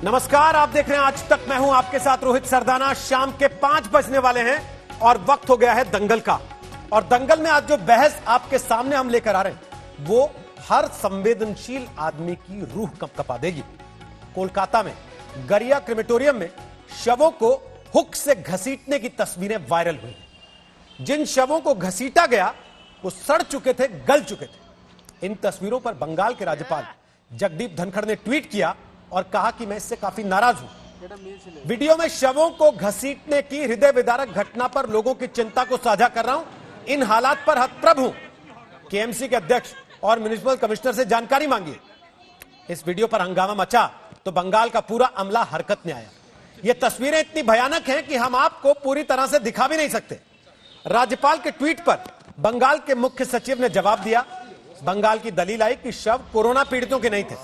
नमस्कार, आप देख रहे हैं आज तक। मैं हूं आपके साथ रोहित सरदाना। शाम के 5 बजने वाले हैं और वक्त हो गया है दंगल का। और दंगल में आज जो बहस आपके सामने हम लेकर आ रहे हैं वो हर संवेदनशील आदमी की रूह कंपा देगी। कोलकाता में गरिया क्रिमेटोरियम में शवों को हुक से घसीटने की तस्वीरें वायरल हुई। जिन शवों को घसीटा गया वो सड़ चुके थे, गल चुके थे। इन तस्वीरों पर बंगाल के राज्यपाल जगदीप धनखड़ ने ट्वीट किया और कहा कि मैं इससे काफी नाराज हूं। वीडियो में शवों को घसीटने की हृदय विदारक घटना पर लोगों की चिंता को साझा कर रहा हूं। इन हालात पर हतप्रभ हूं। केएमसी के अध्यक्ष और म्युनिसिपल कमिश्नर से जानकारी मांगी। इस वीडियो पर हंगामा मचा तो बंगाल का पूरा अमला हरकत में आया। ये तस्वीरें इतनी भयानक हैं कि हम आपको पूरी तरह से दिखा भी नहीं सकते। राज्यपाल के ट्वीट पर बंगाल के मुख्य सचिव ने जवाब दिया। बंगाल की दलील आई कि शव कोरोना पीड़ितों के नहीं थे।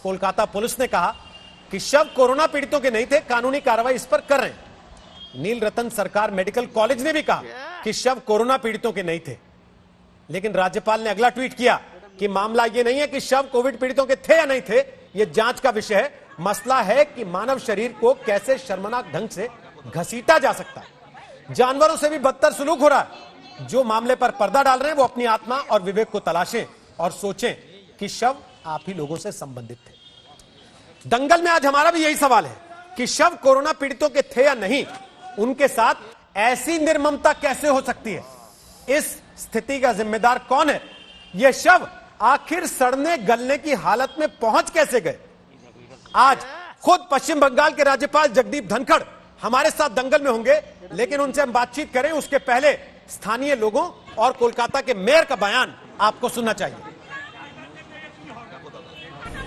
कोलकाता पुलिस ने कहा कि शव कोरोना पीड़ितों के नहीं थे, कानूनी कार्रवाई इस पर कर रहे हैं। नील रतन सरकार मेडिकल कॉलेज ने भी कहा कि शव कोरोना पीड़ितों के नहीं थे। लेकिन राज्यपाल ने अगला ट्वीट किया कि मामला यह नहीं है कि शव कोविड पीड़ितों के थे या नहीं थे, यह जांच का विषय है। मसला है कि मानव शरीर को कैसे शर्मनाक ढंग से घसीटा जा सकता है। जानवरों से भी बदतर सुलूक हो रहा है। जो मामले पर पर्दा डाल रहे हैं वो अपनी आत्मा और विवेक को तलाशें और सोचें कि शव आप ही लोगों से संबंधित थे। दंगल में आज हमारा भी यही सवाल है कि शव कोरोना पीड़ितों के थे या नहीं। उनके साथ ऐसी निर्ममता कैसे हो सकती है? इस स्थिति का जिम्मेदार कौन है? ये शव आखिर सड़ने गलने की हालत में पहुंच कैसे गए? आज खुद पश्चिम बंगाल के राज्यपाल जगदीप धनखड़ हमारे साथ दंगल में होंगे, लेकिन उनसे हम बातचीत करें उसके पहले स्थानीय लोगों और कोलकाता के मेयर का बयान आपको सुनना चाहिए।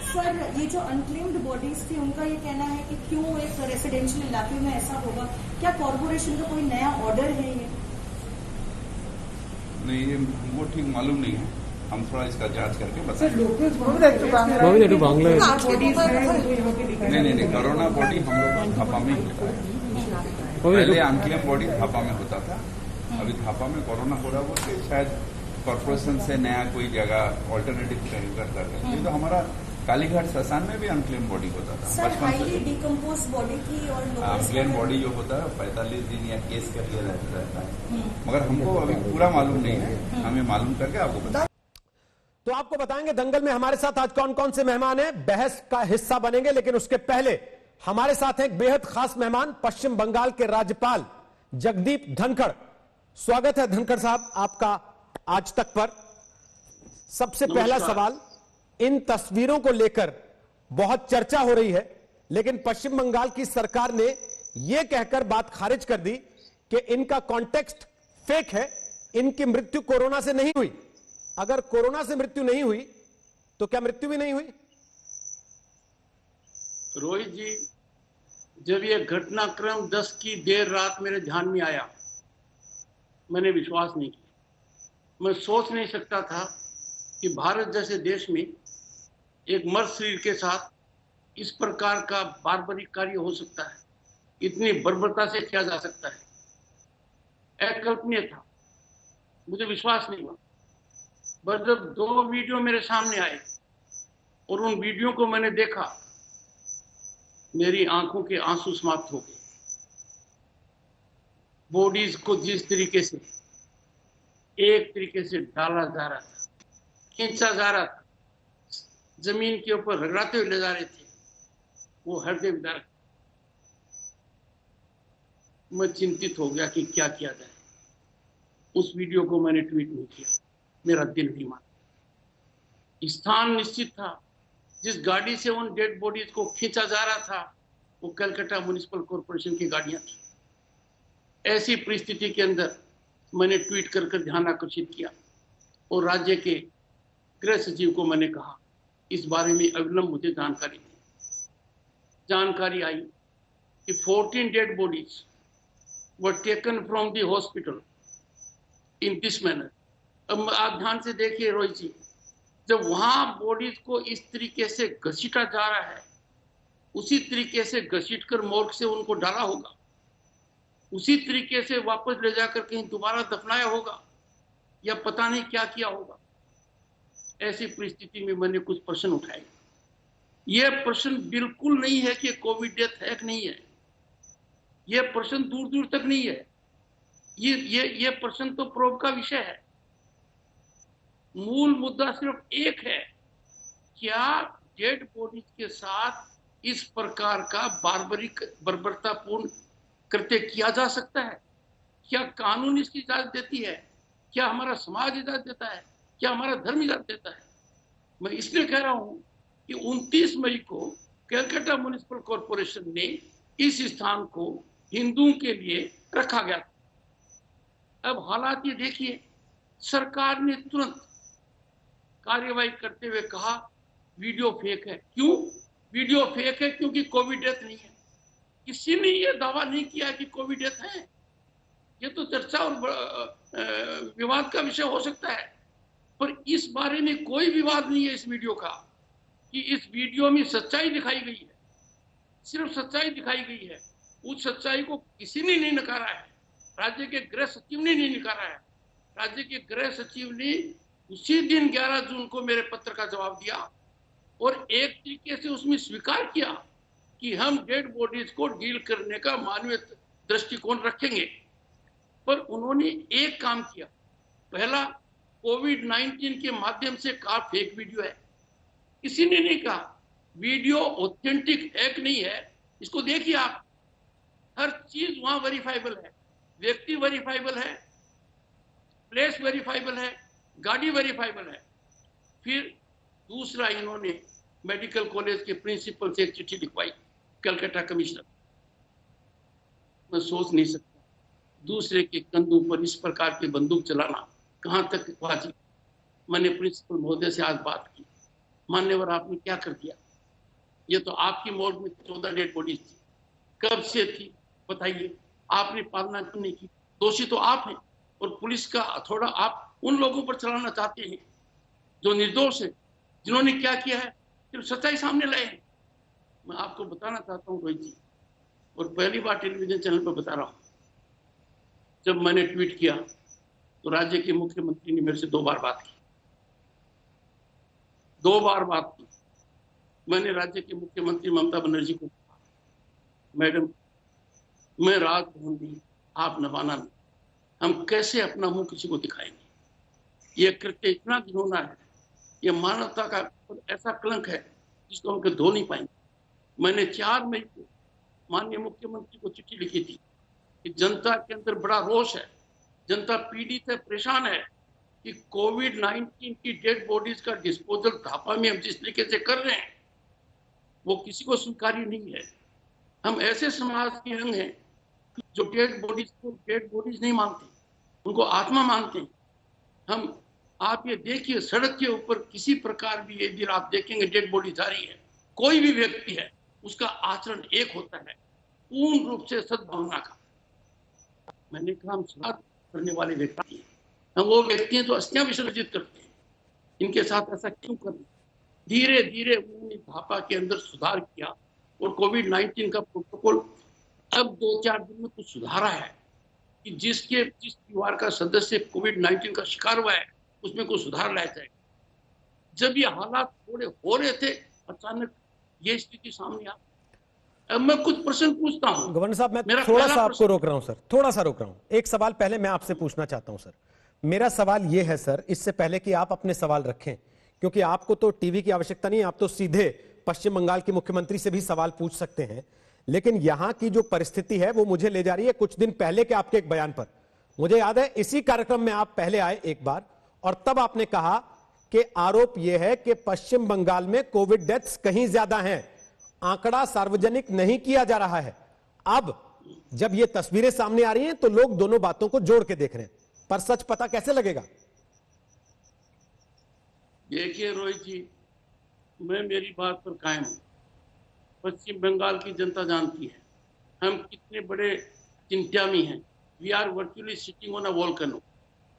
सर, ये जो अनक्लेम्ड बॉडीज थी उनका ये कहना है कि क्यों एक रेसिडेंशियल इलाके में ऐसा होगा? क्या कॉर्पोरेशन का कोई नया ऑर्डर है ये? नहीं, ये हमको ठीक मालूम नहीं है। हम थोड़ा इसका जांच करके बताएंगे। नहीं, कोरोना बॉडी हम लोग धापा में ही होता है। पहले अनक्लेम बॉडी धापा में होता था, अभी धापा में कोरोना हो रहा है। वो शायद कॉर्पोरेशन से नया कोई जगह ऑल्टरनेटिव करता है। तो हमारा कालीघाट श्मशान में भी अनक्लेम बॉडी होता था बचपन से। डिकम्पोज बॉडी थी और अनक्लेम बॉडी जो होता है 45 दिन या केस का लिया रहता है। मगर हमको अभी पूरा मालूम नहीं है, हमें मालूम करके आपको बता। तो आपको बताएंगे दंगल में हमारे साथ आज कौन कौन से मेहमान हैं, बहस का हिस्सा बनेंगे। लेकिन उसके पहले हमारे साथ हैं एक बेहद खास मेहमान, पश्चिम बंगाल के राज्यपाल जगदीप धनखड़। स्वागत है धनखड़ साहब आपका आज तक पर। सबसे पहला सवाल, इन तस्वीरों को लेकर बहुत चर्चा हो रही है, लेकिन पश्चिम बंगाल की सरकार ने यह कहकर बात खारिज कर दी कि इनका कॉन्टेक्स्ट फेक है, इनकी मृत्यु कोरोना से नहीं हुई। अगर कोरोना से मृत्यु नहीं हुई तो क्या मृत्यु भी नहीं हुई? रोहित जी, जब यह घटनाक्रम 10 की देर रात मेरे ध्यान में आया, मैंने विश्वास नहीं किया। मैं सोच नहीं सकता था कि भारत जैसे देश में एक मर्द शरीर के साथ इस प्रकार का बार्बरिक कार्य हो सकता है, इतनी बर्बरता से किया जा सकता है। अकल्पनीय था, मुझे विश्वास नहीं हुआ। बस जब 2 वीडियो मेरे सामने आए और उन वीडियो को मैंने देखा, मेरी आंखों के आंसू समाप्त हो गए। बॉडीज को जिस तरीके से एक तरीके से डाला जा रहा था, खींचा जा रहा था, जमीन के ऊपर रगड़ाते हुए ले जा रहे थे, वो हृदय विदारक। मैं चिंतित हो गया कि क्या किया जाए। उस वीडियो को मैंने ट्वीट नहीं किया, मेरा दिल नहीं माना। स्थान निश्चित था, जिस गाड़ी से उन डेड बॉडीज को खींचा जा रहा था वो कलकत्ता म्युनिसिपल कॉर्पोरेशन की गाड़ियां थी। ऐसी परिस्थिति के अंदर मैंने ट्वीट कर ध्यान आकर्षित किया और राज्य के गृह सचिव को मैंने कहा इस बारे में अविलंब मुझे जानकारी दी। जानकारी आई कि 14 dead bodies were taken from the hospital in this manner. अब आप ध्यान से देखिए रोहित जी, जब वहां बॉडीज को इस तरीके से घसीटा जा रहा है, उसी तरीके से घसीट कर मोर्ग से उनको डाला होगा, उसी तरीके से वापस ले जाकर कहीं दोबारा दफनाया होगा, या पता नहीं क्या किया होगा। ऐसी परिस्थिति में मैंने कुछ प्रश्न उठाए। यह प्रश्न बिल्कुल नहीं है कि कोविड डेथ है कि नहीं है। यह प्रश्न दूर दूर तक नहीं है। ये प्रश्न तो प्रोब का विषय है। मूल मुद्दा सिर्फ एक है, क्या डेड बॉडीज के साथ इस प्रकार का बर्बरतापूर्ण कृत्य किया जा सकता है? क्या कानून इसकी इजाजत देती है? क्या हमारा समाज इजाजत देता है? क्या हमारा धर्म इजाजत देता है? मैं इसलिए कह रहा हूं कि 29 मई को कलकत्ता म्युनिसिपल कॉर्पोरेशन ने इस स्थान को हिंदुओं के लिए रखा गया था। अब हालात ये देखिए, सरकार ने तुरंत कार्यवाही करते हुए कहा वीडियो फेक है। क्यों वीडियो फेक है? क्योंकि कोविड डेथ नहीं है। किसी ने यह दावा नहीं किया कि कोविड डेथ है। ये तो चर्चा और विवाद का विषय हो सकता है, पर इस बारे में कोई विवाद नहीं है इस वीडियो का, कि इस वीडियो में सच्चाई दिखाई गई है। सिर्फ सच्चाई दिखाई गई है। उस सच्चाई को किसी ने नहीं नकारा है। राज्य के गृह सचिव ने नहीं नकारा है। राज्य के गृह सचिव ने उसी दिन 11 जून को मेरे पत्र का जवाब दिया और एक तरीके से उसमें स्वीकार किया कि हम डेड बॉडीज को डील करने का मानवीय दृष्टिकोण रखेंगे। पर उन्होंने एक काम किया। पहला, कोविड-19 के माध्यम से कहा फेक वीडियो है। किसी ने नहीं कहा वीडियो ऑथेंटिक है कि नहीं है। इसको देखिए आप, हर चीज वहां वेरीफाइबल है। व्यक्ति वेरीफाइबल है, प्लेस वेरीफाइबल है, गाड़ी वेरीफाइबल है। फिर दूसरा, इन्होंने मेडिकल कॉलेज के प्रिंसिपल से एक चिट्ठी लिखवाई, कलकत्ता कमिश्नर। मैं सोच नहीं सकता दूसरे के कंधों पर इस प्रकार की बंदूक चलाना कहां तक वाजिब। मैंने प्रिंसिपल महोदय से आज बात की, मान्यवर आपने क्या कर दिया? ये तो आपकी मॉर्ग में 14 डेड बॉडीज थी, कब से थी बताइए? आपने पालना क्यों नहीं की? दोषी तो आप हैं और पुलिस का थोड़ा आप उन लोगों पर चलाना चाहते हैं जो निर्दोष है, जिन्होंने क्या किया है सिर्फ सच्चाई सामने लाए हैं। मैं आपको बताना चाहता हूं रोहित जी, और पहली बार टेलीविजन चैनल पर बता रहा हूं, जब मैंने ट्वीट किया तो राज्य के मुख्यमंत्री ने मेरे से 2 बार बात की। 2 बार बात की। मैंने राज्य के मुख्यमंत्री ममता बनर्जी को कहा, मैडम मैं राजभवन भी, आप नवाना नहीं, हम कैसे अपना मुंह किसी को दिखाएंगे? ये कृत्य इतना घिनौना है, ये मानवता का ऐसा कलंक है जिसको हम धो नहीं पाएंगे। मैंने 4 मई को माननीय मुख्यमंत्री को चिट्ठी लिखी थी कि जनता के अंदर बड़ा रोष है, जनता पीड़ित है, परेशान है कि कोविड-19 की डेड बॉडीज का डिस्पोजल धापा में हम जिस तरीके से कर रहे हैं वो किसी को स्वीकार्य नहीं है। हम ऐसे समाज के अंग हैं जो डेड बॉडीज को डेड बॉडीज नहीं मानते, उनको आत्मा मानते हैं। हम, आप ये देखिए, सड़क के ऊपर किसी प्रकार भी यदि आप देखेंगे डेड बॉडी जा रही है, कोई भी व्यक्ति है, उसका आचरण एक होता है, पूर्ण रूप से सद्भावना का। मैंने कहा हम श्राद्ध करने वाले व्यक्ति हैं, हम वो व्यक्ति हैं जो अस्थियां विसर्जित करते हैं, इनके साथ ऐसा क्यों कर? धीरे धीरे उन्होंने भापा के अंदर सुधार किया और कोविड-19 का प्रोटोकॉल अब 2-4 दिन में कुछ सुधारा है कि जिस परिवार का सदस्य कोविड-19 का शिकार हुआ है उसमें कुछ सुधार लाया जाए। जब ये हालात थोड़े हो रहे थे, अचानक ये स्थिति सामने आ। अब मैं कुछ प्रश्न पूछता हूं गवर्नर साहब, मैं थोड़ा सा आपको रोक रहा हूं सर, थोड़ा सा रोक रहा हूं। एक सवाल पहले मैं आपसे पूछना चाहता हूं सर। मेरा सवाल यह है सर, इससे पहले कि आप अपने सवाल रखें, क्योंकि आपको तो टीवी की आवश्यकता नहीं, आप तो सीधे पश्चिम बंगाल के मुख्यमंत्री से भी सवाल पूछ सकते हैं। लेकिन यहां की जो परिस्थिति है वो मुझे ले जा रही है कुछ दिन पहले के आपके एक बयान पर। मुझे याद है इसी कार्यक्रम में आप पहले आए एक बार, और तब आपने कहा कि आरोप यह है कि पश्चिम बंगाल में कोविड डेथ्स कहीं ज्यादा हैं, आंकड़ा सार्वजनिक नहीं किया जा रहा है। अब जब ये तस्वीरें सामने आ रही हैं तो लोग दोनों बातों को जोड़ के देख रहे हैं, पर सच पता कैसे लगेगा? देखिए रोहित जी, मैं मेरी बात पर कायम हूं। पश्चिम बंगाल की जनता जानती है हम कितने बड़े चिंता में हैं। We are virtually sitting on a volcano.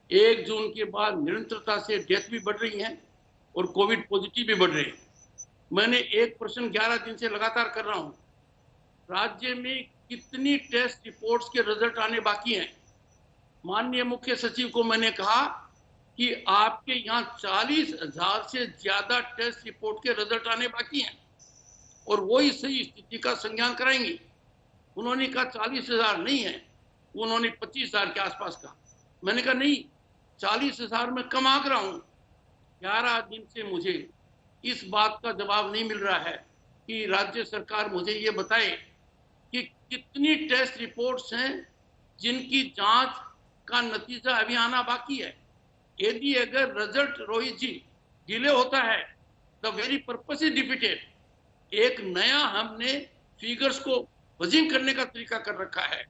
1 June के बाद निरंतरता से डेथ भी बढ़ रही है और कोविड पॉजिटिव भी बढ़ रहे हैं। मैंने एक प्रश्न 11 दिन से लगातार कर रहा हूं, राज्य में कितनी टेस्ट रिपोर्ट्स के रिजल्ट आने बाकी हैं? माननीय मुख्य सचिव को मैंने कहा कि आपके यहाँ 40,000 से ज्यादा टेस्ट रिपोर्ट के रिजल्ट आने बाकी हैं। और वही सही स्थिति का संज्ञान कराएंगी। उन्होंने कहा 40,000 नहीं है, उन्होंने 25,000 के आसपास कहा। मैंने कहा नहीं, 40,000 में कम आंक रहा हूं। 11 दिन से मुझे इस बात का जवाब नहीं मिल रहा है कि राज्य सरकार मुझे ये बताए कि कितनी टेस्ट रिपोर्ट्स हैं जिनकी जांच का नतीजा अभी आना बाकी है। यदि अगर रिजल्ट रोहित जी डिले होता है, the very purpose is defeated. एक नया हमने फिगर्स को वजीम करने का तरीका कर रखा है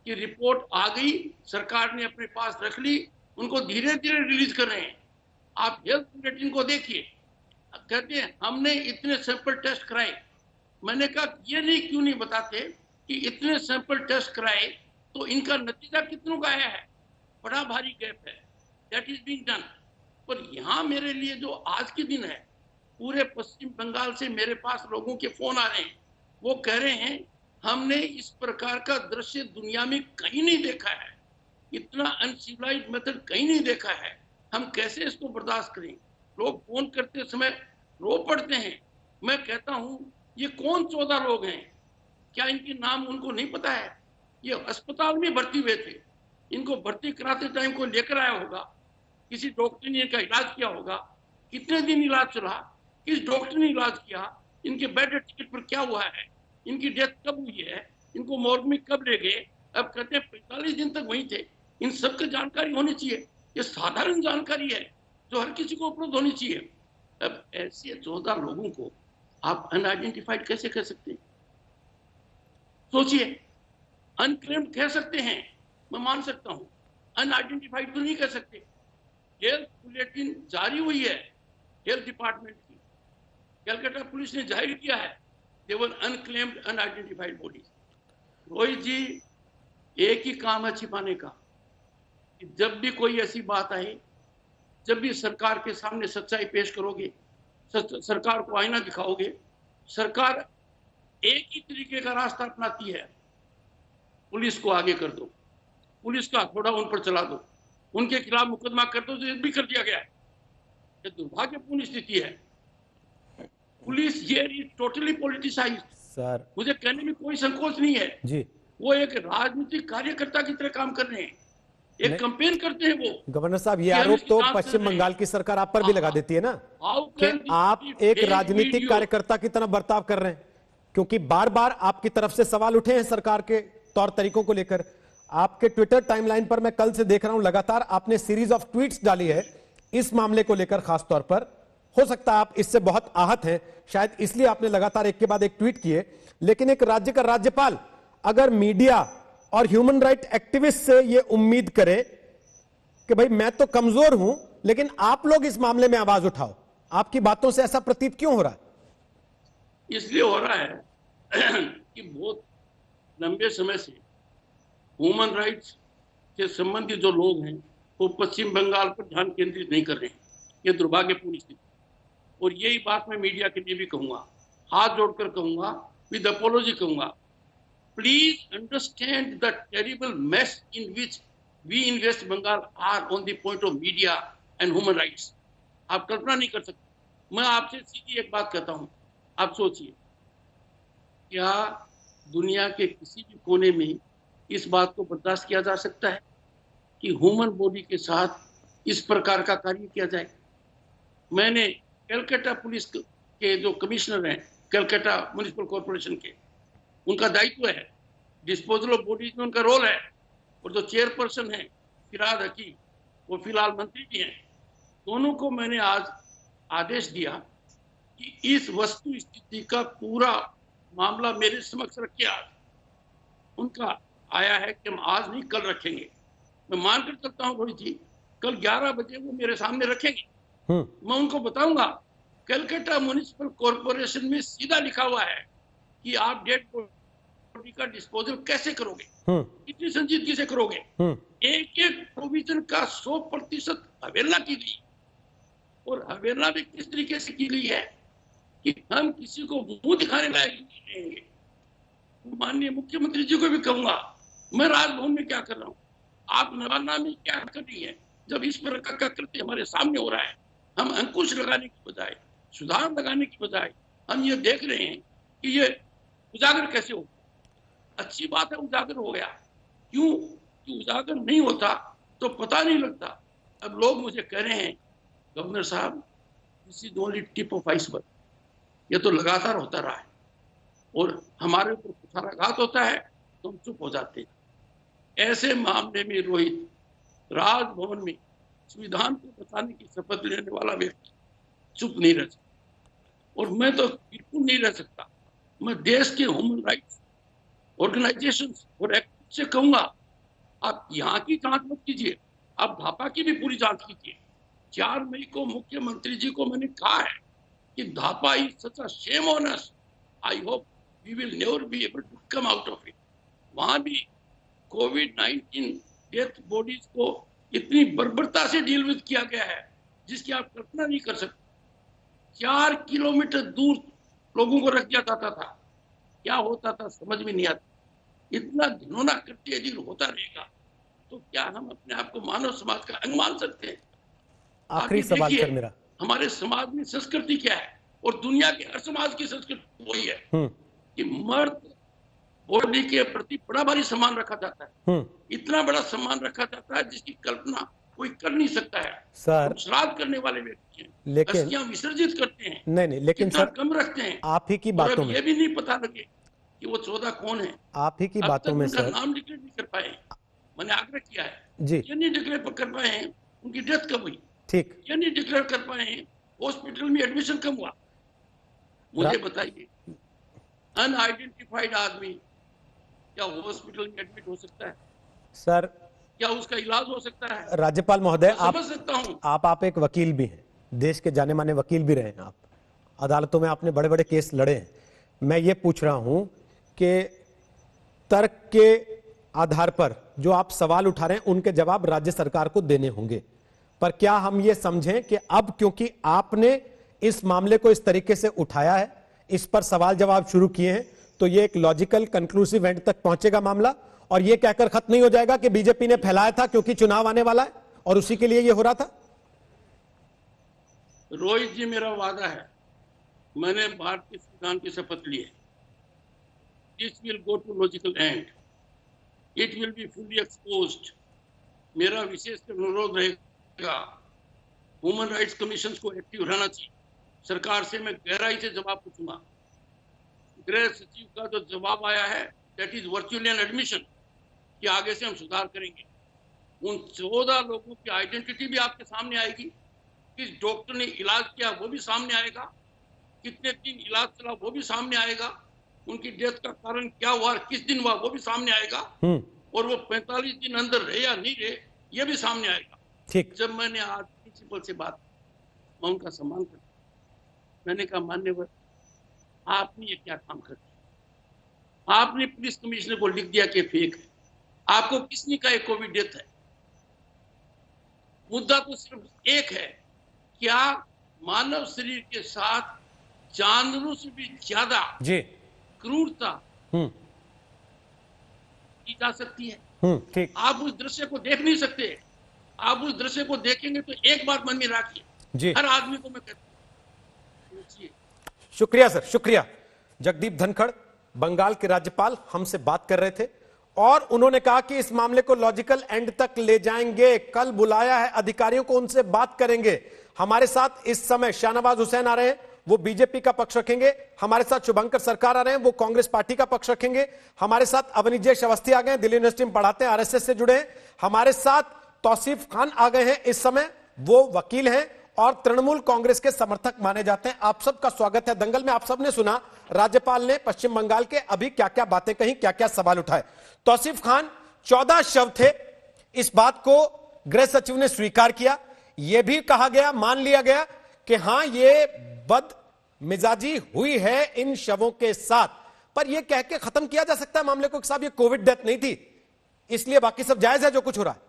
कि रिपोर्ट आ गई, सरकार ने अपने पास रख ली, उनको धीरे धीरे रिलीज कर रहे हैं। आप हेल्थ बुलेटिन को देखिए, कहते हैं हमने इतने सैंपल टेस्ट कराए। मैंने कहा ये नहीं क्यों नहीं बताते कि इतने सैंपल टेस्ट कराए तो इनका नतीजा कितनों का आया है। बड़ा भारी गैप है, दैट इज बीइंग डन। पर यहाँ मेरे लिए जो आज के दिन है, पूरे पश्चिम बंगाल से मेरे पास लोगों के फोन आ रहे हैं, वो कह रहे हैं हमने इस प्रकार का दृश्य दुनिया में कहीं नहीं देखा है, इतना अनसिविलाइज्ड मेथड कहीं नहीं देखा है, हम कैसे इसको बर्दाश्त करें। लोग फोन करते समय रो पड़ते हैं। मैं कहता हूं ये कौन 14 लोग हैं, क्या इनके नाम उनको नहीं पता है? ये अस्पताल में भर्ती हुए थे, इनको भर्ती कराते टाइम कोई लेकर आया होगा, किसी डॉक्टर ने इनका इलाज किया होगा। कितने दिन इलाज चला, किस डॉक्टर ने इलाज किया, इनके बेड टिकट पर क्या हुआ है, इनकी डेथ कब हुई है, इनको मॉर्ग में कब ले गए। अब कहते हैं 45 दिन तक वहीं थे। इन सबकी जानकारी होनी चाहिए। ये साधारण जानकारी है जो हर किसी को उपलब्ध होनी चाहिए। अब ऐसे 14 लोगों को आप अनआइडेंटिफाइड कैसे कह सकते हैं? सोचिए, अनक्लेम्ड कह सकते हैं, मैं मान सकता हूं, अनआइडेंटिफाइड तो नहीं कह सकते। हेल्थ बुलेटिन जारी हुई है हेल्थ डिपार्टमेंट की, कलकत्ता पुलिस ने जाहिर किया है, केवल अनक्लेम्ड अनआइडेंटिफाइड बॉडीज। रोहित जी, एक ही काम है छिपाने का कि जब भी कोई ऐसी बात आए, जब भी सरकार के सामने सच्चाई पेश करोगे, सरकार को आईना दिखाओगे, सरकार एक ही तरीके का रास्ता अपनाती है, पुलिस को आगे कर दो, पुलिस का थोड़ा उन पर चला दो, उनके खिलाफ मुकदमा कर दो, जो भी कर दिया गया है। ये दुर्भाग्यपूर्ण स्थिति है। पुलिस ये टोटली पॉलिटिसाइज्ड। सर, मुझे कहने में कोई संकोच नहीं है जी, वो एक राजनीतिक कार्यकर्ता की तरह काम कर रहे हैं, एक कैंपेन करते हैं वो। गवर्नर साहब, ये आरोप तो पश्चिम बंगाल की सरकार आप पर भी लगा देती है ना कि आप एक राजनीतिक कार्यकर्ता की तरह बर्ताव कर रहे हैं, क्योंकि बार बार आपकी तरफ से सवाल उठे हैं सरकार के तौर तरीकों को लेकर। आपके ट्विटर टाइमलाइन पर मैं कल से देख रहा हूं, लगातार आपने सीरीज ऑफ ट्वीट्स डाली है इस मामले को लेकर। खास तौर पर हो सकता है आप इससे बहुत आहत हैं, शायद इसलिए आपने लगातार एक के बाद एक ट्वीट किए। लेकिन एक राज्य का राज्यपाल अगर मीडिया और ह्यूमन राइट एक्टिविस्ट से यह उम्मीद करे कि भाई मैं तो कमजोर हूं, लेकिन आप लोग इस मामले में आवाज उठाओ, आपकी बातों से ऐसा प्रतीत क्यों हो रहा है? इसलिए हो रहा है कि बहुत लंबे समय से ह्यूमन राइट्स से संबंधित जो लोग हैं वो पश्चिम बंगाल पर ध्यान केंद्रित नहीं कर रहे हैं। ये दुर्भाग्यपूर्ण स्थिति। और यही बात मैं मीडिया के लिए भी कहूंगा, हाथ जोड़कर कहूंगा, विद अपोलॉजी कहूंगा, please understand the terrible mess in which we in West Bengal are on the point of media and human rights. आप कल्पना नहीं कर सकते। मैं आपसे सीधी एक बात कहता हूं, आप सोचिए, क्या दुनिया के किसी भी कोने में इस बात को बर्दाश्त किया जा सकता है कि ह्यूमन बॉडी के साथ इस प्रकार का कार्य किया जाए? मैंने कलकत्ता पुलिस के जो कमिश्नर हैं, कलकत्ता म्युनिसिपल कॉर्पोरेशन के, उनका दायित्व है, डिस्पोजल ऑफ बॉडीज में उनका रोल है, और जो चेयरपर्सन है फिराद हकीम, वो फिलहाल मंत्री भी हैं, दोनों को मैंने आज आदेश दिया कि इस वस्तु स्थिति का पूरा मामला मेरे समक्ष रखिए। आज उनका आया है कि हम आज नहीं कल रखेंगे। मैं मानकर चलता हूं रोहित जी, कल 11 बजे वो मेरे सामने रखेंगे। मैं उनको बताऊंगा, कलकत्ता म्युनिसिपल कॉर्पोरेशन में सीधा लिखा हुआ है कि आप डेड बॉडी का डिस्पोजल कैसे करोगे, कितनी संजीदगी से करोगे। एक एक प्रोविजन का 100% अवहेलना की गई, और अवहेलना भी किस तरीके से की गई है कि हम किसी को मुंह दिखाने लायक नहीं रहेंगे। माननीय मुख्यमंत्री जी को भी कहूंगा, मैं राजभवन में क्या कर रहा हूँ, आप नवान्ना में क्या कर रही है। जब इस प्रकार का कृत्य हमारे सामने हो रहा है, हम अंकुश लगाने की बजाय, सुधार लगाने की बजाय हम ये देख रहे हैं कि ये उजागर कैसे हो। अच्छी बात है उजागर हो गया, क्यों कि उजागर नहीं होता तो पता नहीं लगता। अब लोग मुझे कह रहे हैं गवर्नर साहब this is only tip of iceberg, ये तो लगातार होता रहा है और हमारे ऊपर कुठाराघात होता है तो हम चुप हो जाते हैं। ऐसे मामले में रोहित राजभवन में संविधान को बताने की शपथ लेने वाला व्यक्ति चुप नहीं रह सकता और मैं तो बिल्कुल नहीं रह सकता। मैं देश के ह्यूमन राइट्स ऑर्गेनाइजेशन और एक्ट से कहूंगा आप यहाँ की जांच मत कीजिए, आप धापा की भी पूरी जांच कीजिए। 4 मई को मुख्यमंत्री जी को मैंने कहा है कि Dhapa is such a shame on us, I hope we will never be able to come out of it. वहां भी कोविड-19 डेथ बॉडीज को इतनी बर्बरता से डील विद किया गया है जिसकी आप कल्पना नहीं कर सकते। 4 किलोमीटर दूर लोगों को रख दिया जाता था, क्या होता था समझ में नहीं आता। इतना घिनौना कृत्य यदि होता रहेगा तो क्या हम अपने आप को मानव समाज का अंग मान सकते हैं? आखिरी सवाल सर मेरा, हमारे समाज में संस्कृति क्या है और दुनिया के हर समाज की संस्कृति वही है कि मर्द बॉडी के प्रति बड़ा भारी सम्मान रखा जाता है, इतना बड़ा सम्मान रखा जाता है जिसकी कल्पना कोई कर नहीं सकता है। सर श्राद्ध करने वाले व्यक्ति हैं, लेकिन अस्थियां विसर्जित करते हैं, नहीं लेकिन सर कम रखते हैं, आप ही की बातों में ये भी नहीं पता लगे कि वो 14 कौन है। आप ही की बातों में सर नाम डिक्लेयर नहीं कर पाए, मैंने आग्रह किया है जी, ये नहीं डिक्लेयर कर पाए हैं उनकी डेथ कब हुई, ठीक, ये नहीं डिक्लेयर कर पाए हैं हॉस्पिटल में एडमिशन कब हुआ। मुझे बताइए अनआइडेंटिफाइड आदमी क्या हॉस्पिटल में एडमिट हो सकता है? सर क्या उसका इलाज हो सकता है? राज्यपाल महोदय आप समझ सकता हूँ आप एक वकील भी हैं, देश के जाने माने वकील भी रहे हैं, आप अदालतों में आपने बड़े बड़े केस लड़े हैं। मैं ये पूछ रहा हूं कि तर्क के आधार पर जो आप सवाल उठा रहे हैं उनके जवाब राज्य सरकार को देने होंगे, पर क्या हम ये समझें कि अब क्योंकि आपने इस मामले को इस तरीके से उठाया है, इस पर सवाल जवाब शुरू किए हैं, तो ये एक लॉजिकल कंक्लूसिव एंड तक पहुंचेगा मामला और ये कहकर खत्म नहीं हो जाएगा कि बीजेपी ने फैलाया था क्योंकि चुनाव आने वाला है और उसी के लिए ये हो रहा था? रोहित जी मेरा वादा है, मैंने भारतीय संविधान की शपथ ली है, this will go to logical end, it will be fully exposed. मेरा विशेष अनुरोध रहेगा ह्यूमन राइट्स कमीशन को एक्टिव रहना चाहिए। सरकार से मैं गहराई से जवाब पूछूंगा। गृह सचिव का जो जवाब आया है that is virtually an admission कि आगे से हम सुधार करेंगे। उन 14 लोगों की आइडेंटिटी भी आपके सामने आएगी, किस डॉक्टर ने इलाज किया वो भी सामने आएगा, कितने दिन इलाज चला वो भी सामने आएगा, उनकी डेथ का कारण क्या हुआ, किस दिन हुआ वो भी सामने आएगा, और वो 45 दिन अंदर रहे या नहीं रहे ये भी सामने आएगा। ठीक, जब मैंने आज प्रिंसिपल से बात, मैं उनका सम्मान करता, मैंने कहा मान्यवर आपने ये क्या काम कर दिया, आपने पुलिस कमिश्नर को लिख दिया कि फेक है, आपको किसने कहा कोविड डेथ है? मुद्दा तो सिर्फ एक है, क्या मानव शरीर के साथ जानवरों से भी ज्यादा जी, क्रूरता की जा सकती है? ठीक, आप उस दृश्य को देख नहीं सकते, आप उस दृश्य को देखेंगे तो एक बात मन में रखिए, जी, हर आदमी को मैं कहता हूं सोचिए। शुक्रिया सर, शुक्रिया। जगदीप धनखड़ बंगाल के राज्यपाल हमसे बात कर रहे थे और उन्होंने कहा कि इस मामले को लॉजिकल एंड तक ले जाएंगे, कल बुलाया है अधिकारियों को, उनसे बात करेंगे। हमारे साथ इस समय शाहनवाज हुसैन आ रहे हैं, वो बीजेपी का पक्ष रखेंगे। हमारे साथ शुभंकर सरकार आ रहे हैं, वो कांग्रेस पार्टी का पक्ष रखेंगे। हमारे साथ अवनीश अवस्थी आ गए हैं, दिल्ली यूनिवर्सिटी में पढ़ाते हैं, आरएसएस से जुड़े हैं। हमारे साथ तौसीफ खान आ गए हैं इस समय, वो वकील हैं और तृणमूल कांग्रेस के समर्थक माने जाते हैं। आप सबका स्वागत है दंगल में। आप सबने सुना राज्यपाल ने पश्चिम बंगाल के अभी क्या क्या बातें कही, क्या क्या सवाल उठाए। तौसीफ खान, 14 शव थे, इस बात को गृह सचिव ने स्वीकार किया। यह भी कहा गया, मान लिया गया कि हां ये बदमिजाजी हुई है इन शवों के साथ, पर यह कह के खत्म किया जा सकता है मामले को कि साहब ये कोविड डेथ नहीं थी, इसलिए बाकी सब जायज है जो कुछ हो रहा है।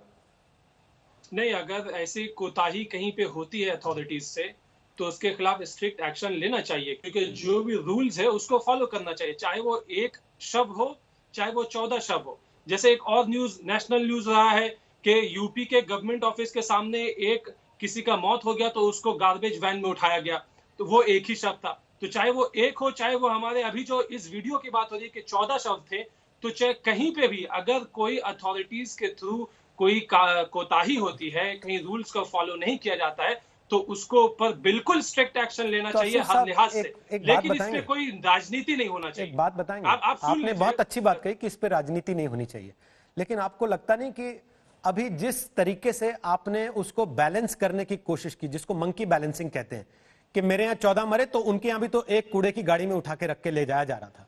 नहीं, अगर ऐसी कोताही कहीं पे होती है अथॉरिटीज से तो उसके खिलाफ स्ट्रिक्ट एक्शन लेना चाहिए, क्योंकि जो भी रूल्स है उसको फॉलो करना चाहिए, चाहे वो 1 शव हो चाहे वो 14 शव हो। जैसे एक और न्यूज, नेशनल न्यूज रहा है कि यूपी के गवर्नमेंट ऑफिस के सामने एक किसी का मौत हो गया तो उसको गार्बेज वैन में उठाया गया, तो वो एक ही शव था। तो चाहे वो एक हो, चाहे वो हमारे अभी जो इस वीडियो की बात हो रही है कि 14 शव थे, तो चाहे कहीं पे भी अगर कोई अथॉरिटीज के थ्रू कोई कोताही होती है, कहीं रूल्स को फॉलो नहीं किया जाता है, तो उसको ऊपर बिल्कुल स्ट्रिक्ट एक्शन लेना चाहिए हर लिहाज से। लेकिन इस पे कोई राजनीति नहीं होना चाहिए। एक बात बताएंगे, आपने बहुत अच्छी बात कही कि इस पे राजनीति नहीं होनी चाहिए, लेकिन आपको लगता नहीं कि अभी जिस तरीके से आपने उसको बैलेंस करने की कोशिश की, जिसको मंकी बैलेंसिंग कहते हैं, कि मेरे यहाँ 14 मरे तो उनके यहां भी तो एक कूड़े की गाड़ी में उठा के रख के ले जाया जा रहा था,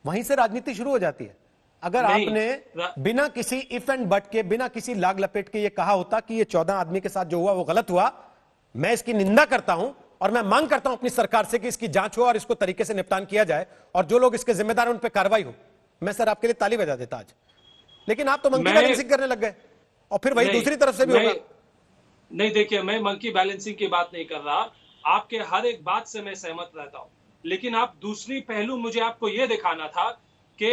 वहीं से राजनीति शुरू हो जाती है। अगर आपने बिना किसी इफ एंड बट के, बिना किसी लाग लपेट के ये कहा होता कि ये 14 आदमी के साथ जो हुआ वो गलत हुआ, मैं इसकी निंदा करता हूं और मैं मांग करता हूं अपनी सरकार से कि इसकी जांच हो और इसको तरीके से निपटान किया जाए और जो लोग इसके जिम्मेदार हैं उन पर कार्रवाई हो, मैं सर आपके लिए ताली बजा देता आज। लेकिन आप तो मंकी बैलेंसिंग करने लग गए और फिर वही दूसरी तरफ से भी होगा। नहीं, देखिए, मैं मंकी बैलेंसिंग की बात नहीं कर रहा, आपके हर एक बात से मैं सहमत रहता हूं, लेकिन आप दूसरी पहलू मुझे आपको यह दिखाना था कि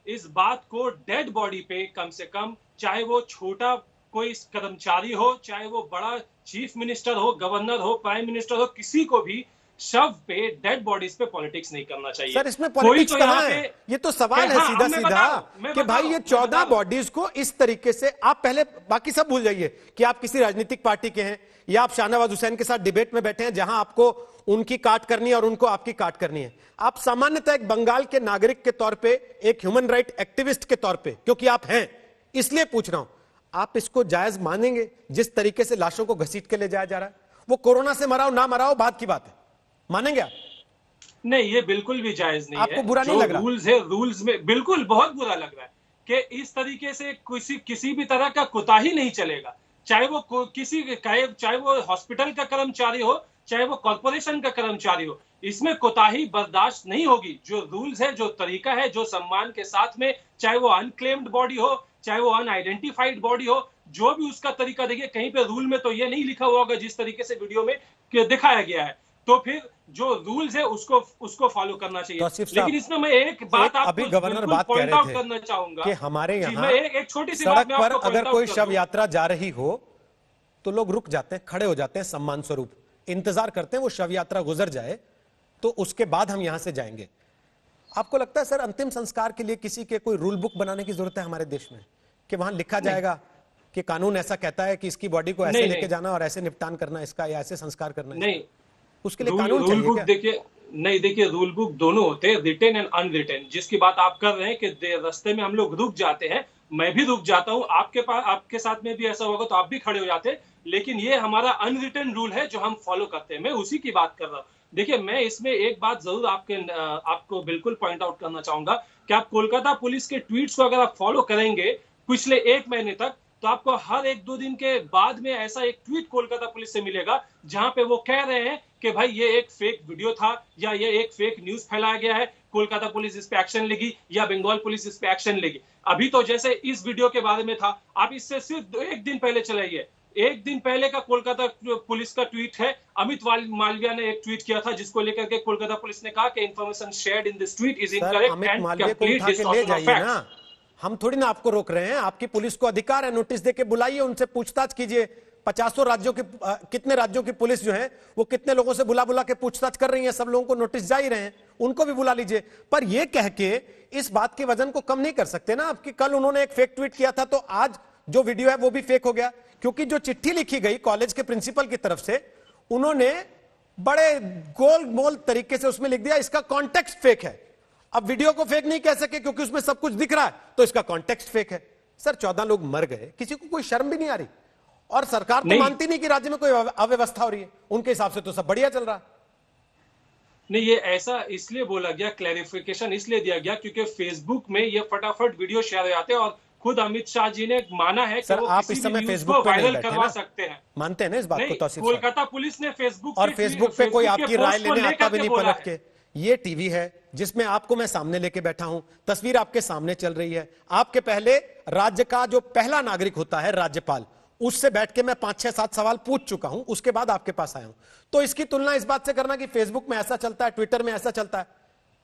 इस बात को डेड बॉडी पे कम से कम, चाहे वो छोटा कोई कर्मचारी हो, चाहे वो बड़ा चीफ मिनिस्टर हो, गवर्नर हो, प्राइम मिनिस्टर हो, किसी को भी शव पे, डेड बॉडीज पे पॉलिटिक्स नहीं करना चाहिए। सर इसमें पॉलिटिक्स कहां है? ये तो सवाल है सीधा सीधा कि भाई ये 14 बॉडीज को इस तरीके से, आप पहले बाकी सब भूल जाइए कि आप किसी राजनीतिक पार्टी के हैं या आप शाहनवाज हुसैन के साथ डिबेट में बैठे हैं जहां आपको उनकी काट करनी है और उनको आपकी काट करनी है। आप सामान्यतः एक बंगाल के नागरिक के तौर पे, एक ह्यूमन राइट एक्टिविस्ट के तौर पे, क्योंकि आप हैं इसलिए पूछ रहा हूं, आप इसको जायज मानेंगे जिस तरीके से लाशों को घसीट के ले जाया जा रहा है? वो कोरोना से मरा हो ना मरा हो बात की बात है, मानेंगे आप? नहीं, ये बिल्कुल भी जायज नहीं है। आपको बुरा नहीं लग रहा? रूल्स है, रूल्स में बिल्कुल बहुत बुरा लग रहा है कि इस तरीके से किसी भी तरह का कोताही नहीं चलेगा, चाहे वो चाहे वो हॉस्पिटल का कर्मचारी हो, चाहे वो कॉर्पोरेशन का कर्मचारी हो, इसमें कोताही बर्दाश्त नहीं होगी। जो रूल्स है, जो तरीका है, जो सम्मान के साथ में, चाहे वो अनक्लेम्ड बॉडी हो, चाहे वो अनआइडेंटिफाइड बॉडी हो, जो भी उसका तरीका, देखिए कहीं पे रूल में तो ये नहीं लिखा हुआ होगा जिस तरीके से वीडियो में दिखाया गया है, तो फिर जो रूल्स है उसको फॉलो करना चाहिए। लेकिन इसमें मैं एक बात आपको गवर्नर बात कह रहे थे करना चाहूंगा कि हमारे यहाँ एक छोटी सी सड़क पर अगर कोई शव यात्रा जा रही हो तो लोग रुक जाते हैं, खड़े हो जाते हैं, सम्मान स्वरूप इंतजार करते हैं वो शव यात्रा गुजर जाए तो उसके बाद हम यहां से जाएंगे। आपको लगता है सर अंतिम संस्कार के लिए किसी के कोई रूल बुक बनाने की जरूरत है हमारे देश में, कि वहां लिखा जाएगा कि कानून ऐसा कहता है कि इसकी बॉडी को ऐसे लेके जाना और ऐसे निपटान करना इसका, या ऐसे संस्कार करना? नहीं, उसके लिए कानून चाहिए क्या? देखिए रूल बुक दोनों होते हैं, रिटेन एंड अनरिटेन। जिसकी बात आप कर रहे हैं कि रास्ते में हम लोग रुक जाते हैं, मैं भी रुक जाता हूं, आपके साथ में भी ऐसा होगा तो आप भी खड़े हो जाते हैं, लेकिन ये हमारा अनरिटेन रूल है जो हम फॉलो करते हैं, मैं उसी की बात कर रहा हूं। देखिए, मैं इसमें एक बात जरूर आपको बिल्कुल पॉइंट आउट करना चाहूंगा कि आप कोलकाता पुलिस के ट्वीट्स को अगर आप फॉलो करेंगे पिछले 1 महीने तक, तो आपको हर 1-2 दिन के बाद में ऐसा एक ट्वीट कोलकाता पुलिस से मिलेगा जहां पे वो कह रहे हैं कि भाई ये एक फेक वीडियो था या ये एक फेक न्यूज फैलाया गया है, कोलकाता पुलिस इस पे एक्शन लेगी या बंगाल पुलिस इस पे एक्शन लेगी। अभी तो जैसे इस वीडियो के बारे में था, आप इससे सिर्फ 1 दिन पहले चलाइए, 1 दिन पहले का कोलकाता पुलिस का ट्वीट है, अमित मालविया ने एक ट्वीट किया था जिसको लेकर के कोलकाता पुलिस ने कहा कि information shared in this tweet is incorrect and complete distortion of facts. हम थोड़ी ना आपको रोक रहे हैं, आपकी पुलिस को अधिकार है, नोटिस देके बुलाइए, उनसे पूछताछ कीजिए। 50 राज्यों की, कितने राज्यों की पुलिस जो है वो कितने लोगों से बुला के पूछताछ कर रही है, सब लोगों को नोटिस जा ही रहे हैं, उनको भी बुला लीजिए। पर यह कह के इस बात के वजन को कम नहीं कर सकते ना आपकी। कल उन्होंने एक फेक ट्वीट किया था तो आज जो वीडियो है वो भी फेक हो गया, क्योंकि जो चिट्ठी लिखी गई कॉलेज के प्रिंसिपल की तरफ से, उन्होंने बड़े गोल मोल तरीके से उसमें लिख दिया इसका कॉन्टेक्स्ट फेक है। अब वीडियो को फेक नहीं कह सके क्योंकि उसमें सब कुछ दिख रहा है, तो इसका कॉन्टेक्स्ट फेक है। सर 14 लोग मर गए, किसी को कोई शर्म भी नहीं आ रही, और सरकार तो मानती नहीं कि राज्य में कोई अव्यवस्था हो रही है, उनके हिसाब से तो सब बढ़िया चल रहा है। नहीं, ये ऐसा इसलिए बोला गया, क्लैरिफिकेशन इसलिए दिया गया क्योंकि फेसबुक में ये फटाफट वीडियो शेयर हो जाते हैं और खुद अमित शाह जी ने माना है कि वो आप इस समय फेसबुक पे वायरल करवा सकते हैं। मानते हैं ना इस बात को? तौसीफ कोलकाता पुलिस ने फेसबुक और फेसबुक पे कोई आपकी राय लेने आता भी नहीं पलट के। ये टीवी है जिसमें आपको मैं सामने लेके बैठा हूं, तस्वीर आपके सामने चल रही है। आपके पहले राज्य का जो पहला नागरिक होता है राज्यपाल, उससे बैठ के मैं 5-6-7 सवाल पूछ चुका हूं, उसके बाद आपके पास आया हूं। तो इसकी तुलना इस बात से करना कि फेसबुक में ऐसा चलता है, ट्विटर में ऐसा चलता है,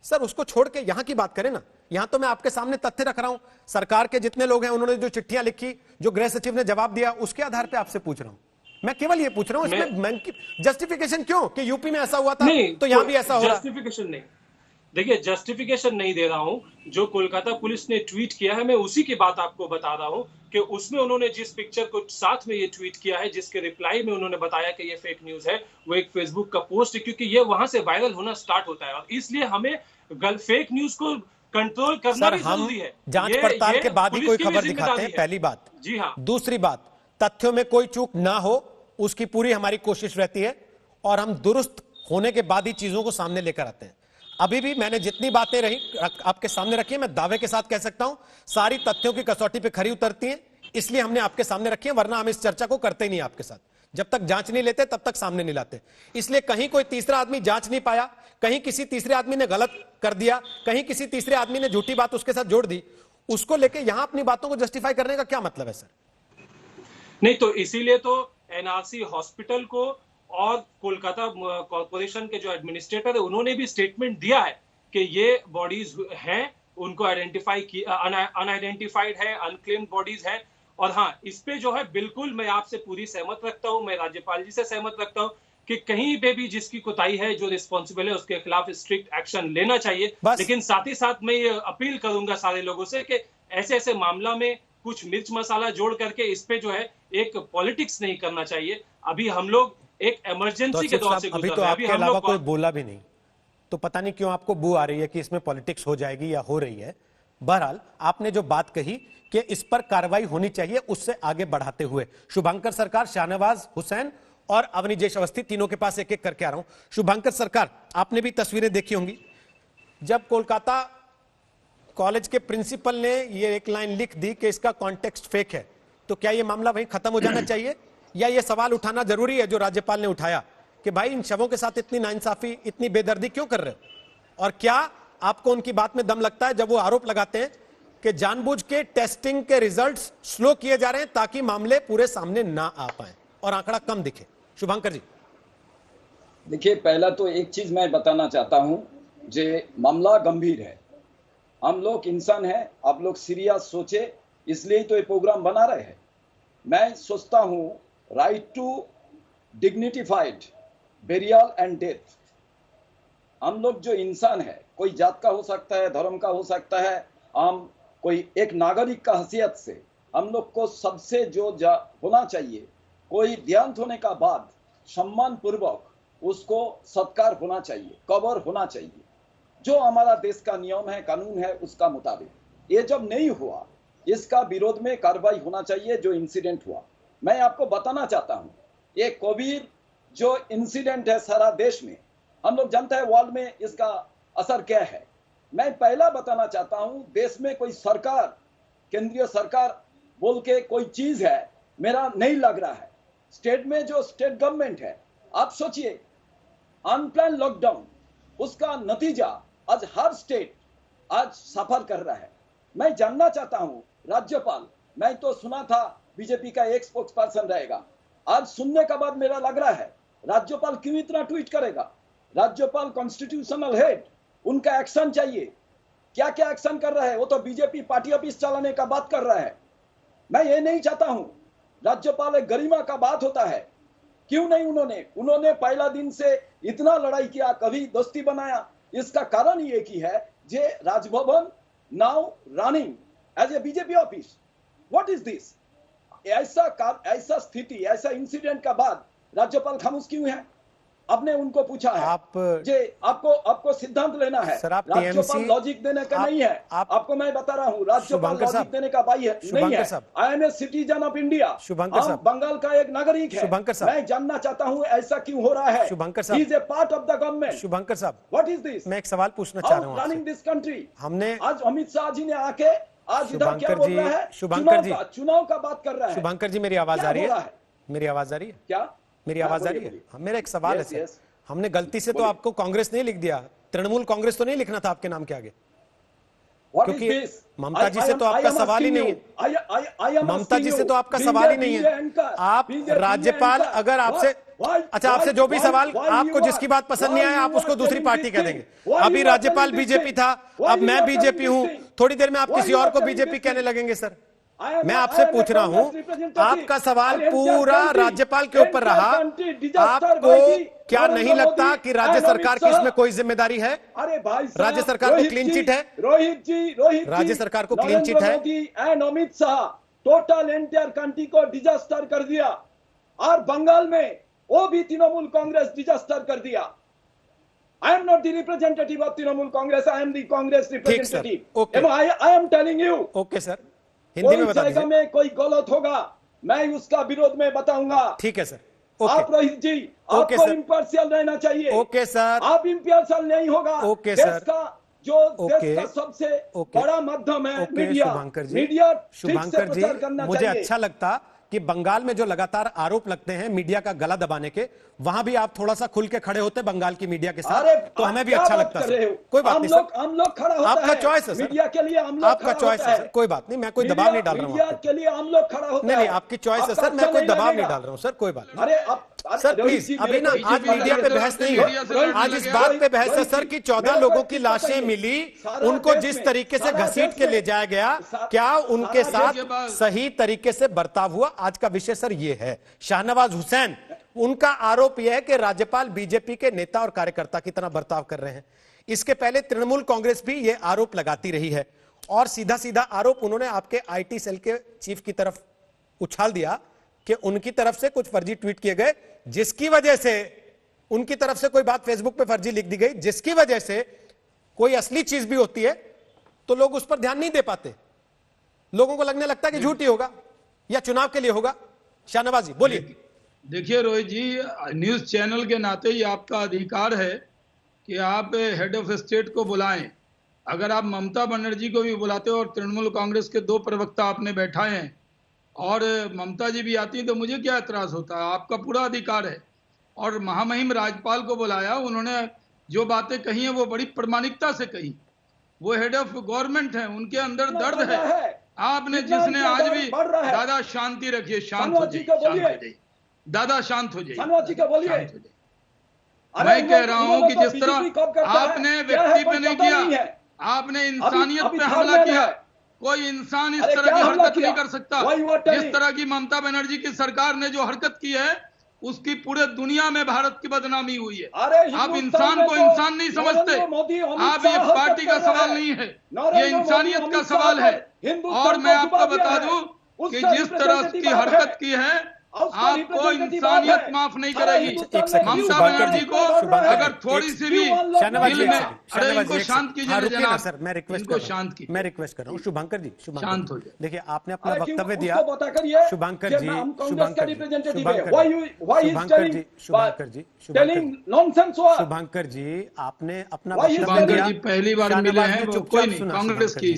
सर उसको छोड़ के यहां की बात करें ना। यहां तो मैं आपके सामने तथ्य रख रहा हूं, सरकार के जितने लोग हैं उन्होंने जो चिट्ठियां लिखी, जो गृह सचिव ने जवाब दिया, उसके आधार पर आपसे पूछ रहा हूं। मैं केवल ये पूछ रहा हूं, इसमें जस्टिफिकेशन क्यों कि यूपी में ऐसा हुआ था नहीं, तो यहां भी ऐसा हो रहा है? जस्टिफिकेशन नहीं, देखिए जस्टिफिकेशन नहीं दे रहा हूं। जो कोलकाता पुलिस ने ट्वीट किया है मैं उसी की बात आपको बता रहा हूं कि उसमें उन्होंने जिस पिक्चर को साथ में ये ट्वीट किया है, जिसके रिप्लाई में उन्होंने बताया कि ये फेक न्यूज है, वो एक फेसबुक का पोस्ट है, क्योंकि ये वहां से वायरल होना स्टार्ट होता है और इसलिए हमें फेक न्यूज को कंट्रोल करना सर, भी हम जरूरी है। जांच पड़ताल के बाद ही कोई खबर दिखाते हैं, पहली बात। जी हाँ। दूसरी बात, तथ्यों में कोई चूक ना हो उसकी पूरी हमारी कोशिश रहती है और हम दुरुस्त होने के बाद ही चीजों को सामने लेकर आते हैं। अभी भी मैंने जितनी बातें रही आपके सामने रखी है, मैं दावे के साथ कह सकता हूं सारी तथ्यों की कसौटी पे खरी उतरती हैं, इसलिए हमने आपके सामने रखी है, वरना हम इस चर्चा को करते ही नहीं आपके साथ। जब तक जांच नहीं लेते तब तक सामने नहीं लाते। इसलिए कहीं कोई तीसरा आदमी जांच नहीं पाया, कहीं किसी तीसरे आदमी ने गलत कर दिया, कहीं किसी तीसरे आदमी ने झूठी बात उसके साथ जोड़ दी, उसको लेके यहां अपनी बातों को जस्टिफाई करने का क्या मतलब है सर? नहीं तो इसीलिए तो एनआरसी हॉस्पिटल को और कोलकाता कॉर्पोरेशन के जो एडमिनिस्ट्रेटर है उन्होंने भी स्टेटमेंट दिया है कि ये बॉडीज हैं, उनको आइडेंटिफाई किया, अनआइडेंटिफाइड है, अनक्लेम्ड बॉडीज हैं। और हाँ, इस पे जो है बिल्कुल मैं आपसे पूरी सहमत रखता हूं, मैं राज्यपाल जी से सहमत रखता हूं कि कहीं पे भी जिसकी कोताही है, जो रिस्पॉन्सिबल है, उसके खिलाफ स्ट्रिक्ट एक्शन लेना चाहिए। लेकिन साथ ही साथ मैं ये अपील करूंगा सारे लोगों से कि ऐसे ऐसे मामला में कुछ मिर्च मसाला जोड़ करके इस पे जो है एक पॉलिटिक्स नहीं करना चाहिए। अभी हम लोग एक इमरजेंसी के दौर से गुजर रहे हैं। अभी तो आपके अलावा कोई बोला भी नहीं, तो पता नहीं क्यों आपको बू आ रही है कि इसमें पॉलिटिक्स हो जाएगी या हो रही है। बहरहाल आपने जो बात कही कि इस पर कार्रवाई होनी चाहिए, उससे आगे बढ़ाते हुए शुभंकर सरकार, शाहनवाज हुसैन और अवनीजेश अवस्थी, तीनों के पास एक एक करके आ रहा हूं। शुभंकर सरकार, आपने भी तस्वीरें देखी होंगी, जब कोलकाता कॉलेज के प्रिंसिपल ने ये एक लाइन लिख दी कि इसका कॉन्टेक्स्ट फेक है, तो क्या ये मामला वहीं खत्म हो जाना चाहिए या ये सवाल उठाना जरूरी है जो राज्यपाल ने उठाया कि भाई इन शवों के साथ इतनी नाइंसाफी, इतनी बेदर्दी क्यों कर रहे हो? और क्या आपको उनकी बात में दम लगता है जब वो आरोप लगाते हैं कि जानबूझ के टेस्टिंग के रिजल्ट्स स्लो किए जा रहे हैं ताकि मामले पूरे सामने ना आ पाए और आंकड़ा कम दिखे? शुभंकर जी। देखिए, पहला तो एक चीज मैं बताना चाहता हूं, जे मामला गंभीर है, हम लोग इंसान हैं, आप लोग सीरियस सोचे, इसलिए तो ये प्रोग्राम बना रहे हैं। मैं सोचता हूं right to dignified burial and death, हम लोग जो इंसान है, कोई जात का हो सकता है, धर्म का हो सकता है, हम कोई एक नागरिक का हैसियत से हम लोग को सबसे जो होना चाहिए, कोई देहांत होने का बाद सम्मान पूर्वक उसको सत्कार होना चाहिए, कबर होना चाहिए, जो हमारा देश का नियम है, कानून है, उसका मुताबिक। ये जब नहीं हुआ, इसका विरोध में कार्रवाई होना चाहिए। जो इंसिडेंट हुआ, मैं आपको बताना चाहता हूं, ये कोविड जो इंसिडेंट है सारा देश में, हम लोग जानते हैं वर्ल्ड में इसका असर क्या है। मैं पहला बताना चाहता हूं, देश में कोई सरकार, केंद्रीय सरकार बोल के कोई चीज है मेरा नहीं लग रहा है। स्टेट में जो स्टेट गवर्नमेंट है, आप सोचिए अनप्लान लॉकडाउन, उसका नतीजा आज हर स्टेट आज सफर कर रहा है। मैं जानना चाहता हूं राज्यपाल, मैं तो सुना था बीजेपी का एक स्पोक्स पर्सन रहेगा, आज सुनने के बाद मेरा लग रहा है राज्यपाल क्यों इतना ट्वीट करेगा? राज्यपाल कॉन्स्टिट्यूशनल हेड, उनका एक्शन चाहिए। क्या क्या एक्शन कर रहा है? वो तो बीजेपी पार्टी ऑफिस चलाने का बात कर रहा है। मैं ये नहीं चाहता हूं, राज्यपाल एक गरिमा का बात होता है, क्यों नहीं उन्होंने पहला दिन से इतना लड़ाई किया, कभी दोस्ती बनाया। इसका कारण ये की है जे Rajbhavan now running as a BJP office. What is this? ऐसा स्थिति, ऐसा इंसिडेंट का बाद राज्यपाल खामोश क्यों है? आपने उनको पूछा है आपको सिद्धांत लेना है, राज्यपाल लॉजिक देने का नहीं है। आपको मैं बता रहा हूँ, राज्यपाल लॉजिक देने का भाई है नहीं है। I am a citizen of India, Bengal का एक नागरिक है। मैं जानना चाहता हूँ ऐसा क्यों हो रहा है? He is a part of the government. Shubhankar साहब, व्हाट इज दिस? मैं एक सवाल पूछना चाह रहा हूँ, रनिंग दिस कंट्री। हमने आज अमित शाह जी ने आके आज इधर क्या बोल रहा है? चुनाव का बात कर रहा है। शुभंकर जी, मेरी आवाज आ रही है? मेरी आवाज आ रही है? क्या मेरी आवाज आ रही है? मेरा एक सवाल है सर, हमने गलती से तो आपको कांग्रेस नहीं लिख दिया, तृणमूल कांग्रेस तो नहीं लिखना था आपके नाम के आगे, क्योंकि ममता जी से तो आपका सवाल ही नहीं है। ममता जी से तो आपका सवाल ही नहीं है। आप राज्यपाल, अगर आपसे, अच्छा, आपसे जो भी सवाल, आपको जिसकी बात पसंद नहीं आया आप उसको दूसरी पार्टी कह देंगे। अभी राज्यपाल बीजेपी था, अब मैं बीजेपी हूं, थोड़ी देर में आप किसी और को बीजेपी कहने लगेंगे सर। मैं आपसे पूछ रहा हूं, आपका सवाल पूरा राज्यपाल के ऊपर रहा। आपको क्या नहीं लगता कि राज्य सरकार की इसमें कोई जिम्मेदारी है? अरे भाई साहब, राज्य सरकार को क्लीन चिट है, रोहित जी, राज्य सरकार को क्लीन चिट है। Modi and Amit Shah total entire country को डिजास्टर कर दिया, और बंगाल में वो भी तृणमूल कांग्रेस डिजास्टर कर दिया। I am not the representative of Trinamool Congress. I am the Congress representative. Okay. I am telling you. Okay sir, Hindi में बता जगह दीजिए। में कोई गलत होगा, मैं उसका विरोध में बताऊंगा। ठीक है सर। आप रोहित जी, आपको इम्पार्शियल रहना चाहिए। Okay sir. आप इम्पार्शियल नहीं होगा। ओके देश सर। का जो देश का सबसे बड़ा माध्यम है मीडिया, मीडिया शुभंकर जी, मुझे अच्छा लगता कि बंगाल में जो लगातार आरोप लगते हैं मीडिया का गला दबाने के, वहां भी आप थोड़ा सा खुल के खड़े होते बंगाल की मीडिया के साथ, तो हमें भी अच्छा लगता है। कोई बात नहीं सर, हम लोग खड़ा होता आपका है चॉइस है सर, मीडिया के लिए, हम लोग आपका चॉइस है सर, कोई बात नहीं, मैं कोई दबाव नहीं डाल रहा हूँ मीडिया के लिए हम लोग खड़ा होता है। नहीं, आपकी चॉइस है सर, मैं कोई दबाव नहीं डाल रहा हूँ सर, कोई बात नहीं। अरे सर प्लीज, अभी ना आज मीडिया पे बहस नहीं है, आज इस बात पे बहस है सर कि 14 लोगों की लाशें मिली, उनको जिस तरीके से घसीट के ले जाया गया, क्या उनके साथ सही तरीके से बर्ताव हुआ? आज का विषय सर ये है। शाहनवाज हुसैन, उनका आरोप यह है कि राज्यपाल बीजेपी के नेता और कार्यकर्ता की तरह बर्ताव कर रहे हैं। इसके पहले तृणमूल कांग्रेस भी यह आरोप लगाती रही है, और सीधा सीधा आरोप उन्होंने आपके आईटी सेल के चीफ की तरफ उछाल दिया कि उनकी तरफ से कुछ फर्जी ट्वीट किए गए, जिसकी वजह से उनकी तरफ से कोई बात फेसबुक पे फर्जी लिख दी गई, जिसकी वजह से कोई असली चीज भी होती है तो लोग उस पर ध्यान नहीं दे पाते, लोगों को लगने लगता है कि झूठी होगा या चुनाव के लिए होगा। शाहनवाज जी बोलिए। देखिए रोहित जी, न्यूज चैनल के नाते ही आपका अधिकार है कि आप हेड ऑफ स्टेट को बुलाएं। अगर आप ममता बनर्जी को भी बुलाते हो और तृणमूल कांग्रेस के 2 प्रवक्ता आपने बैठाए हैं और ममता जी भी आती हैं, तो मुझे क्या एतराज होता है? आपका पूरा अधिकार है। और महामहिम राज्यपाल को बुलाया, उन्होंने जो बातें कही हैं वो बड़ी प्रामाणिकता से कही। वो हेड ऑफ गवर्नमेंट हैं, उनके अंदर दर्द है। आपने जिसने आज भी, दादा शांति रखिए, शांत हो जाइए दादा, शांत हो जाइए। मैं कह रहा हूं कि जिस तरह आपने व्यक्ति पे नहीं किया, आपने इंसानियत पे हमला किया। कोई इंसान इस तरह की हरकत नहीं कर सकता। जिस तरह की ममता बनर्जी की सरकार ने जो हरकत की है, उसकी पूरे दुनिया में भारत की बदनामी हुई है। आप इंसान को इंसान नहीं समझते। आप, ये पार्टी का सवाल नहीं है, ये इंसानियत का सवाल है। और मैं आपको बता दूं कि जिस तरह की हरकत की है, आपको इंसानियत माफ नहीं करेगी। ममता बनर्जी को अगर थोड़ी सी भी दिल में, अरे इनको शांत कीजिए जनाब सर, मैं रिक्वेस्ट कर रहा हूँ शुभंकर जी, शांत हो जाए। देखिए आपने अपना वक्तव्य दिया। शुभंकर जी, शुभंकर जी, आपने अपना वक्तव्य दिया। पहली बार मिले हैं, कोई नहीं, कांग्रेस की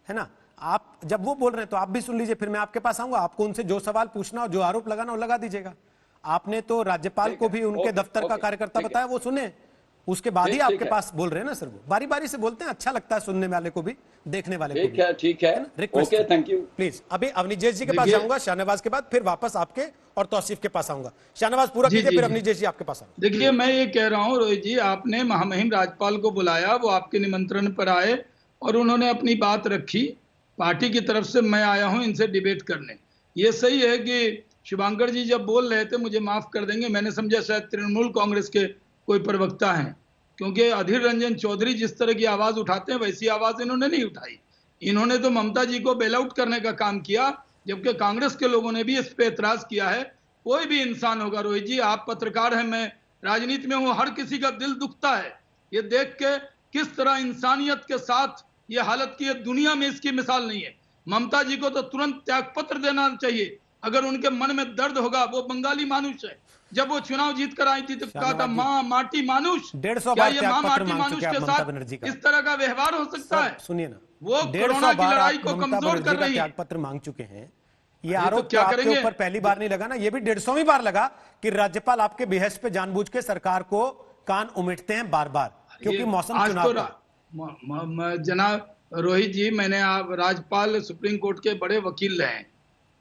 है ना। आप जब वो बोल रहे हैं तो आप भी सुन लीजिए, फिर मैं आपके पास आऊंगा, आपको उनसे जो सवाल पूछना और जो आरोप लगाना वो लगा दीजिएगा। आपने तो राज्यपाल को भी उनके दफ्तर का कार्यकर्ता बताया, वो सुने, उसके बाद ही आपके पास बोल रहे हैं ना सर। वो बारी बारी से बोलते हैं, अच्छा लगता है सुनने वाले को भी, देखने वाले को भी। ठीक है, ओके, थैंक यू। प्लीज अभी अवनीश जी के पास जाऊंगा, शाहनवाज के बाद फिर वापस आपके और तौसीफ के पास आऊंगा। शाहनवाज पूरा कीजिए, फिर अवनीश जी आपके पास आऊंगा। देखिए मैं ये कह रहा हूँ रोहित जी, आपने महामहिम राज्यपाल को बुलाया, वो आपके निमंत्रण पर आए और उन्होंने अपनी बात रखी। पार्टी की तरफ से मैं आया हूं इनसे डिबेट करने। ये सही है कि शुभंकर जी जब बोल रहे थे, मुझे माफ कर देंगे, मैंने समझा शायद तृणमूल कांग्रेस के कोई प्रवक्ता हैं, क्योंकि अधीर रंजन चौधरी जिस तरह की आवाज उठाते हैं वैसी आवाज इन्होंने नहीं उठाई। इन्होंने तो ममता जी को बेल आउट करने का काम किया, जबकि कांग्रेस के लोगों ने भी इस पे एतराज किया है। कोई भी इंसान होगा रोहित जी, आप पत्रकार हैं, मैं राजनीति में हूं, हर किसी का दिल दुखता है ये देख के किस तरह इंसानियत के साथ ये हालत की है। दुनिया में इसकी मिसाल नहीं है। ममता जी को तो तुरंत त्यागपत्र देना चाहिए। अगर उनके मन में दर्द होगा, वो बंगाली मानुष है। जब वो चुनाव जीत कर आई थी तो कहा था माँ माटी मानुष, क्या ये माँ माटी मानुष के साथ इस तरह का व्यवहार हो सकता है? सुनिए ना, वो कोरोना की लड़ाई को कमजोर कर रही है। त्यागपत्र मांग चुके हैं। ये आरोप क्या आपके ऊपर पहली बार नहीं लगा ना, ये भी 150वीं बार लगा कि राज्यपाल आपके बेहस पे जानबूझ के सरकार को कान उमेटते हैं बार बार, क्योंकि मौसम चुनाव। जनाब रोहित जी, मैंने आप राज्यपाल सुप्रीम कोर्ट के बड़े वकील रहे हैं।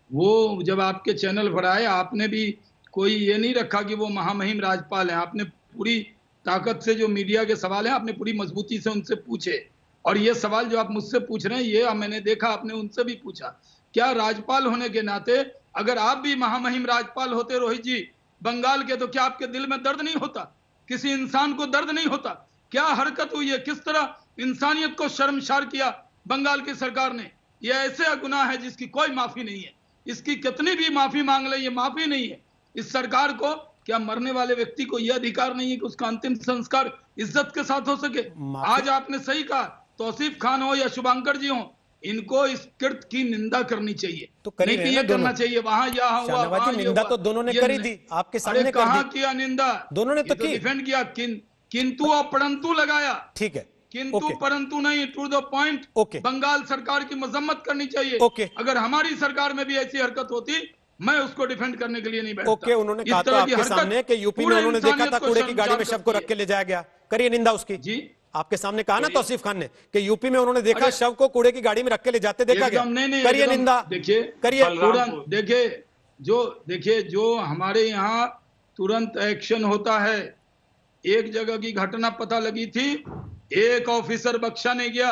वो जब आपके चैनल पर आए, आपने भी कोई ये नहीं रखा कि वो महामहिम राज्यपाल हैं। आपने पूरी ताकत से जो मीडिया के सवाल हैं, आपने पूरी मजबूती से उनसे पूछे और ये सवाल जो आप मुझसे पूछ रहे हैं, ये मैंने देखा आपने उनसे भी पूछा, क्या राज्यपाल होने के नाते अगर आप भी महामहिम राज्यपाल होते रोहित जी बंगाल के, तो क्या आपके दिल में दर्द नहीं होता? किसी इंसान को दर्द नहीं होता? क्या हरकत हुई है, किस तरह इंसानियत को शर्मसार किया बंगाल की सरकार ने। यह ऐसे गुनाह है जिसकी कोई माफी नहीं है, इसकी कितनी भी माफी मांग ले ये माफी नहीं है। इस सरकार को क्या मरने वाले व्यक्ति को यह अधिकार नहीं है कि उसका अंतिम संस्कार इज्जत के साथ हो सके? आज आपने सही कहा, तौसीफ खान हो या शुभंकर जी हो, इनको इस कृत्य की निंदा करनी चाहिए, तो करी नहीं कि ये करना चाहिए वहां यहाँ हुआ वहां ये निंदा हुआ। तो दोनों ने करी थी, आपके सामने कहाँ किया निंदा? दोनों ने तो की, डिफेंड किया, किंतु और परंतु लगाया। ठीक है, किंतु परंतु नहीं, टू द पॉइंट। बंगाल सरकार की मजम्मत करनी चाहिए। अगर हमारी सरकार में भी ऐसी हरकत होती, मैं उसको डिफेंड करने के लिए नहीं बैठता। उन्होंने कहा तो आपके सामने कि यूपी में उन्होंने देखा था कूड़े की गाड़ी में शव को रख के ले जाया गया, करिए निंदा उसकी जी। आपके सामने कहा ना तौसीफ खान ने कि यूपी में उन्होंने देखा शव को कूड़े की गाड़ी में रख के ले जाते देखा गया, करिए निंदा, देखिए करिए तुरंत। देखिए जो हमारे यहाँ तुरंत एक्शन होता है। एक जगह की घटना पता लगी थी, एक ऑफिसर बख्शा नहीं गया।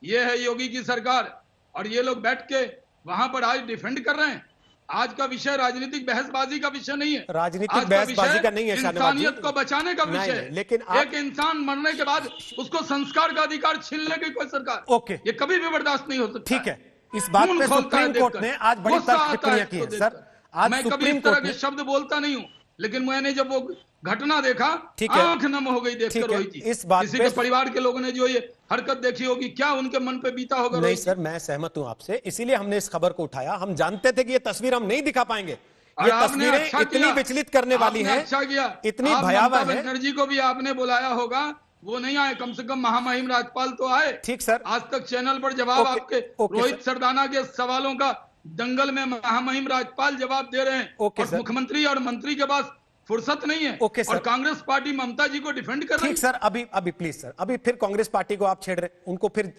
ये है योगी की सरकार, और ये लोग बैठ के वहां पर आज डिफेंड कर रहे हैं। आज का विषय राजनीतिक बहसबाजी का विषय नहीं है, राजनीतिक बहसबाजी का नहीं है, इंसानियत को बचाने का विषय है। लेकिन एक इंसान मरने के बाद उसको संस्कार का अधिकार छीनने की कोई सरकार, ये कभी भी बर्दाश्त नहीं हो सकता। ठीक है, इस बात पे सुप्रीम कोर्ट ने आज बड़ी टिप्पणियां की है सर। आज मैं कभी इस तरह के शब्द बोलता नहीं हूं, लेकिन मैंने जब वो घटना देखा, आंख नम हो गई देखकर रोहित जी। इस बात किसी के परिवार के लोगों ने जो ये हरकत देखी होगी, क्या उनके मन पे बीता होगा? नहीं सर, मैं सहमत हूं आपसे, इसीलिए हमने इस खबर को उठाया। हम जानते थे कि ये तस्वीर हम नहीं दिखा पाएंगे, ये तस्वीरें इतनी विचलित करने वाली हैं, अच्छा किया, इतनी भयावह है। बनर्जी को भी आपने बुलाया होगा, वो नहीं आए, कम से कम महामहिम राज्यपाल तो आए। ठीक सर, आज तक चैनल पर जवाब आपके रोहित सरदाना के सवालों का दंगल में महामहिम राज्यपाल जवाब दे रहे हैं, और मुख्यमंत्री और मंत्री के पास फुर्सत नहीं है। और कांग्रेस पार्टी ममता जी को डिफेंड कर रही है। ठीक सर, अभी प्लीज सर, अभी फिर कांग्रेस पार्टी को आप छेड़ रहे,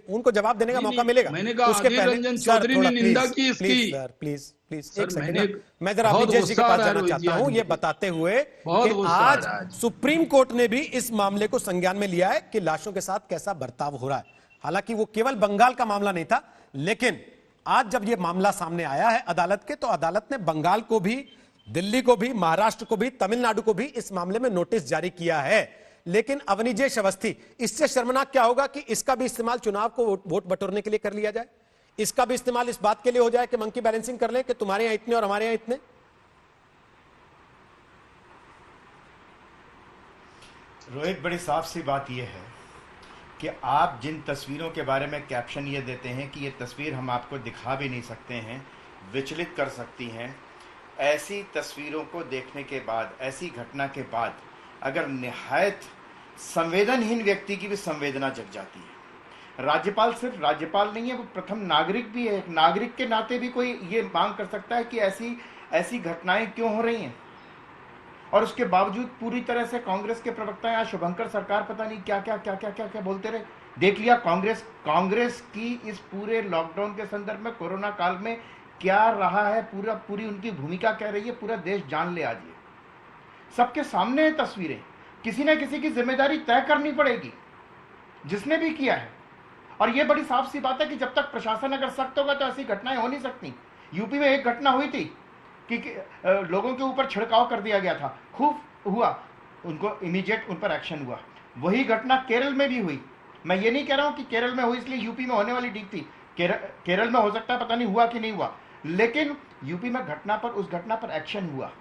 उनको जवाब देने का मौका मिलेगा। मैंने कहा उसके पहले रंजन चौधरी ने निंदा की इसकी। सर प्लीज एक सेकंड, मैं जरा विजय जी के पास जाना चाहता हूं, ये बताते हुए कि आज सुप्रीम कोर्ट ने भी इस मामले को संज्ञान में लिया है कि लाशों के साथ कैसा बर्ताव हो रहा है। हालांकि वो केवल बंगाल का मामला नहीं था, लेकिन आज जब यह मामला सामने आया है अदालत के, तो अदालत ने बंगाल को भी, दिल्ली को भी, महाराष्ट्र को भी, तमिलनाडु को भी इस मामले में नोटिस जारी किया है। लेकिन अवनीजेश अवस्थी, इससे शर्मनाक क्या होगा कि इसका भी इस्तेमाल चुनाव को वोट बटोरने के लिए कर लिया जाए, इसका भी इस्तेमाल इस बात के लिए हो जाए कि मंकी बैलेंसिंग कर लें कि तुम्हारे यहां इतने और हमारे यहां इतने। रोहित, बड़ी साफ सी बात यह है कि आप जिन तस्वीरों के बारे में कैप्शन ये देते हैं कि ये तस्वीर हम आपको दिखा भी नहीं सकते हैं, विचलित कर सकती हैं, ऐसी तस्वीरों को देखने के बाद, ऐसी घटना के बाद अगर निहायत संवेदनहीन व्यक्ति की भी संवेदना जग जाती है। राज्यपाल सिर्फ राज्यपाल नहीं है, वो प्रथम नागरिक भी है। एक नागरिक के नाते भी कोई ये मांग कर सकता है कि ऐसी घटनाएं क्यों हो रही हैं, और उसके बावजूद पूरी तरह से कांग्रेस के प्रवक्ता या शुभंकर सरकार पता नहीं क्या क्या क्या क्या क्या क्या बोलते रहे। देख लिया कांग्रेस की इस पूरे लॉकडाउन के संदर्भ में, कोरोना काल में क्या रहा है, पूरी उनकी भूमिका क्या रही है, पूरा देश जान ले। आज ये सबके सामने है तस्वीरें। किसी न किसी की जिम्मेदारी तय करनी पड़ेगी, जिसने भी किया है। और ये बड़ी साफ सी बात है कि जब तक प्रशासन अगर सख्त होगा तो ऐसी घटनाएं हो नहीं सकती। यूपी में एक घटना हुई थी कि लोगों के ऊपर छिड़काव कर दिया गया था, खूब हुआ, उनको इमीडिएट उन पर एक्शन हुआ। वही घटना केरल में भी हुई। मैं ये नहीं कह रहा हूं कि केरल में हुई इसलिए यूपी में होने वाली ठीक थी, केरल में हो सकता है, पता नहीं हुआ कि नहीं हुआ, लेकिन यूपी में उस घटना पर एक्शन हुआ।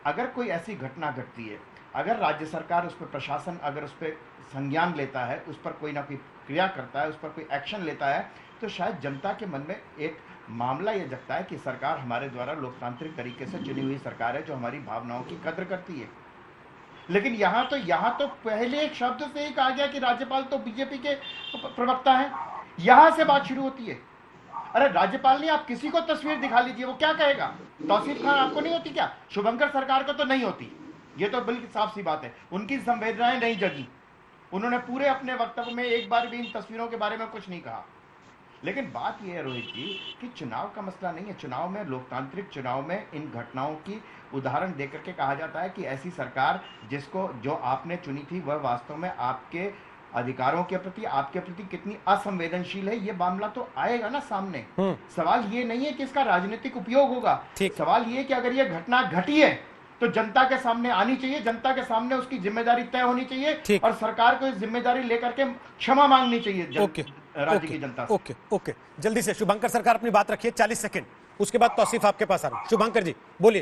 अगर कोई ऐसी घटना घटती है, अगर राज्य सरकार उस पर, प्रशासन अगर उस पर संज्ञान लेता है, उस पर कोई ना कोई क्रिया करता है, उस पर कोई एक्शन लेता है, तो शायद जनता के मन में एक मामला यह जगता है कि सरकार हमारे द्वारा लोकतांत्रिक तरीके से चुनी हुई सरकार है जो हमारी भावनाओं की कद्र करती है। लेकिन यहाँ तो पहले एक शब्द से ही कहा गया कि राज्यपाल तो बीजेपी के प्रवक्ता हैं। यहां से बात शुरू होती है। अरे राज्यपाल ने, आप किसी को तस्वीर दिखा लीजिए, वो क्या कहेगा? तौसीफ खान आपको नहीं होती क्या? शुभंकर सरकार को तो नहीं होती। ये तो बिल्कुल साफ सी बात है, उनकी संवेदनाएं नहीं जगी। उन्होंने पूरे अपने वक्तव्य में एक बार भी इन तस्वीरों के बारे में कुछ नहीं कहा। लेकिन बात यह है रोहित जी कि चुनाव का मसला नहीं है। चुनाव में, लोकतांत्रिक चुनाव में इन घटनाओं की उदाहरण देकर के कहा जाता है कि ऐसी सरकार जो आपने चुनी थी वह वास्तव में आपके अधिकारों के प्रति, आपके प्रति कितनी असंवेदनशील है, ये मामला तो आएगा ना सामने। सवाल ये नहीं है कि इसका राजनीतिक उपयोग होगा, सवाल ये कि अगर ये घटना घटी है तो जनता के सामने आनी चाहिए, जनता के सामने उसकी जिम्मेदारी तय होनी चाहिए और सरकार को इस जिम्मेदारी लेकर के क्षमा मांगनी चाहिए राज्य की जनता से। ओके, जल्दी से शुभंकर सरकार अपनी बात रखिए, 40 सेकंड, उसके बाद तौसीफ आपके पास आ रहा हूं। शुभंकर जी बोलिए।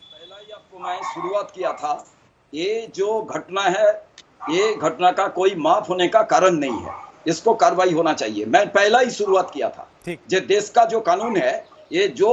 पहला ही आपको मैं शुरुआत किया था, ये जो घटना है ये घटना का कोई माफ होने का कारण नहीं है, इसको कार्रवाई होना चाहिए। मैं पहला ही शुरुआत किया था, जो देश का जो कानून है, ये जो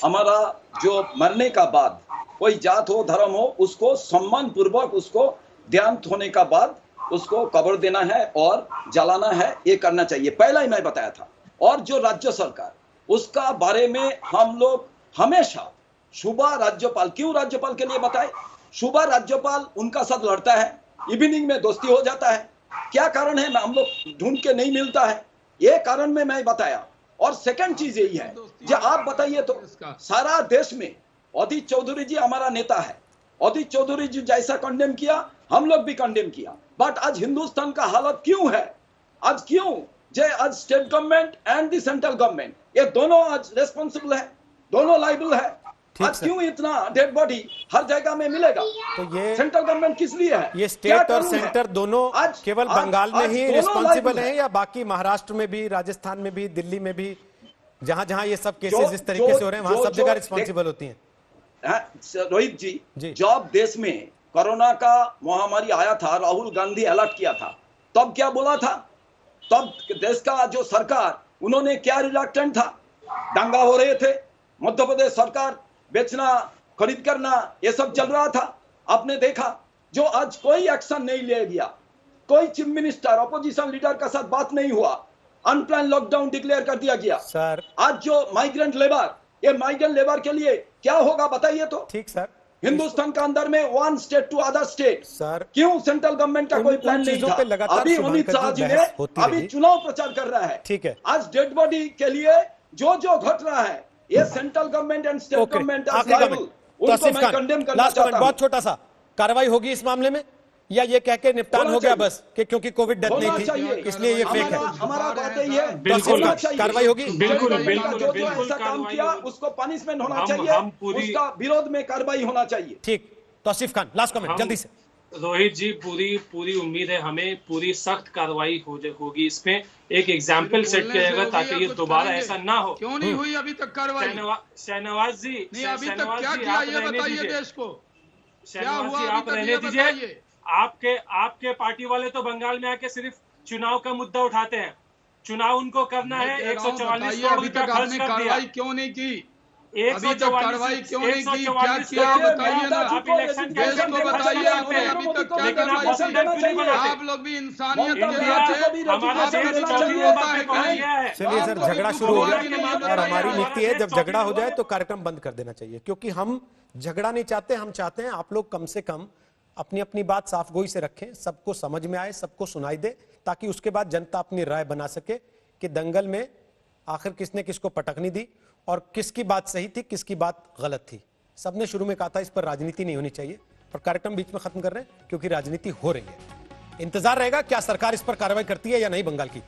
हमारा जो मरने का बाद कोई जात हो धर्म हो उसको सम्मान पूर्वक उसको देहांत होने का बाद उसको कब्र देना है और जलाना है, ये करना चाहिए, पहला ही मैं बताया था। और जो राज्य सरकार उसका बारे में हम लोग हमेशा सुबह राज्यपाल, क्यों राज्यपाल के लिए बताए, सुबह राज्यपाल उनका साथ लड़ता है, इवनिंग में दोस्ती हो जाता है, क्या कारण है हम लोग ढूंढ के नहीं मिलता है, ये कारण में मैं बताया। और सेकंड चीज यही है, जो आप बताइए तो सारा देश में अदित चौधरी जी हमारा नेता है, अदित चौधरी जी जैसा कंडेम किया हम लोग भी कंडेम किया, बट आज हिंदुस्तान का हालत क्यों है, आज क्यों जे आज state government and the central government ये दोनों आज रेस्पॉन्सिबल है, दोनों लाइबल है, आज क्यों इतना डेड बॉडी हर जगह में मिलेगा, तो ये सेंट्रल गवर्नमेंट किस लिए है, ये स्टेट और सेंटर दोनों केवल बंगाल में ही रिस्पॉन्सिबल है या बाकी महाराष्ट्र में भी, राजस्थान में भी, दिल्ली में भी, जहां जहां ये सब केसेस इस तरीके से हो रहे हैं वहां सब जगह रिस्पॉन्सिबल होती हैं? रोहित जी, जब देश में कोरोना का महामारी आया था, राहुल गांधी अलर्ट किया था, तब क्या बोला था, तब देश का जो सरकार उन्होंने क्या रिलक्टेंट था, दंगा हो रहे थे, मध्य प्रदेश सरकार बेचना खरीद करना ये सब चल रहा था, आपने देखा जो आज कोई एक्शन नहीं लिया गया, कोई चीफ मिनिस्टर अपोजिशन लीडर का साथ बात नहीं हुआ, अनप्लान लॉकडाउन डिक्लेयर कर दिया गया। सर आज जो माइग्रेंट लेबर, ये माइग्रेंट लेबर के लिए क्या होगा बताइए तो। ठीक सर, हिंदुस्तान का अंदर में one state to other state, sir क्यों सेंट्रल गवर्नमेंट का कोई प्लान नहीं था। अभी अमित शाह जी ने अभी चुनाव प्रचार कर रहा है, ठीक है, आज डेड बॉडी के लिए जो जो घट रहा है ये central government and state government उनको मैं कंडेम करना चाहता हूं। बहुत छोटा सा, कार्रवाई होगी इस मामले में या ये कह के निपटान हो गया बस कि क्योंकि कोविड डेथ नहीं थी इसलिए ये फेक है? हमारा बात यही है, बिल्कुल कार्रवाई होगी, बिल्कुल जो ऐसा काम किया उसको पनिशमेंट होना चाहिए, उसका विरोध में कार्रवाई होना चाहिए। ठीक, तौसीफ खान लास्ट कमेंट जल्दी से। रोहित जी, पूरी उम्मीद है हमें, पूरी सख्त कार्रवाई होगी इसमें, एक एग्जाम्पल सेट किया जाएगा ताकि ये दोबारा ऐसा ना हो। क्यों नहीं हुई अभी तक कार्रवाई? शहनवाज जी, नहीं अभी तक क्या किया ये बताइए देश को, क्या हुआ आप रहने दीजिए। आपके पार्टी वाले तो बंगाल में आके सिर्फ चुनाव का मुद्दा उठाते हैं, चुनाव उनको करना है, 144 करोड़ रुपया खर्च कर दिया, क्यों नहीं की, 144 कार्रवाई क्यों नहीं की, क्या किया बताइए ना, देश को बताइए आपने अभी तक क्या कार्रवाई। आप लोग भी इंसानियत चलिए सर, झगड़ा शुरू हो गया और हमारी नीति है जब झगड़ा हो जाए तो कार्यक्रम बंद कर देना चाहिए, क्योंकि हम झगड़ा नहीं चाहते, हम चाहते हैं आप लोग कम से कम अपनी अपनी बात साफ गोई से रखें, सबको समझ में आए, सबको सुनाई दे, ताकि उसके बाद जनता अपनी राय बना सके कि दंगल में आखिर किसने किसको पटकनी दी और किसकी बात सही थी, किसकी बात गलत थी। सबने शुरू में कहा था इस पर राजनीति नहीं होनी चाहिए, पर कार्यक्रम बीच में खत्म कर रहे हैं क्योंकि राजनीति हो रही है। इंतजार रहेगा क्या सरकार इस पर कार्रवाई करती है या नहीं बंगाल की।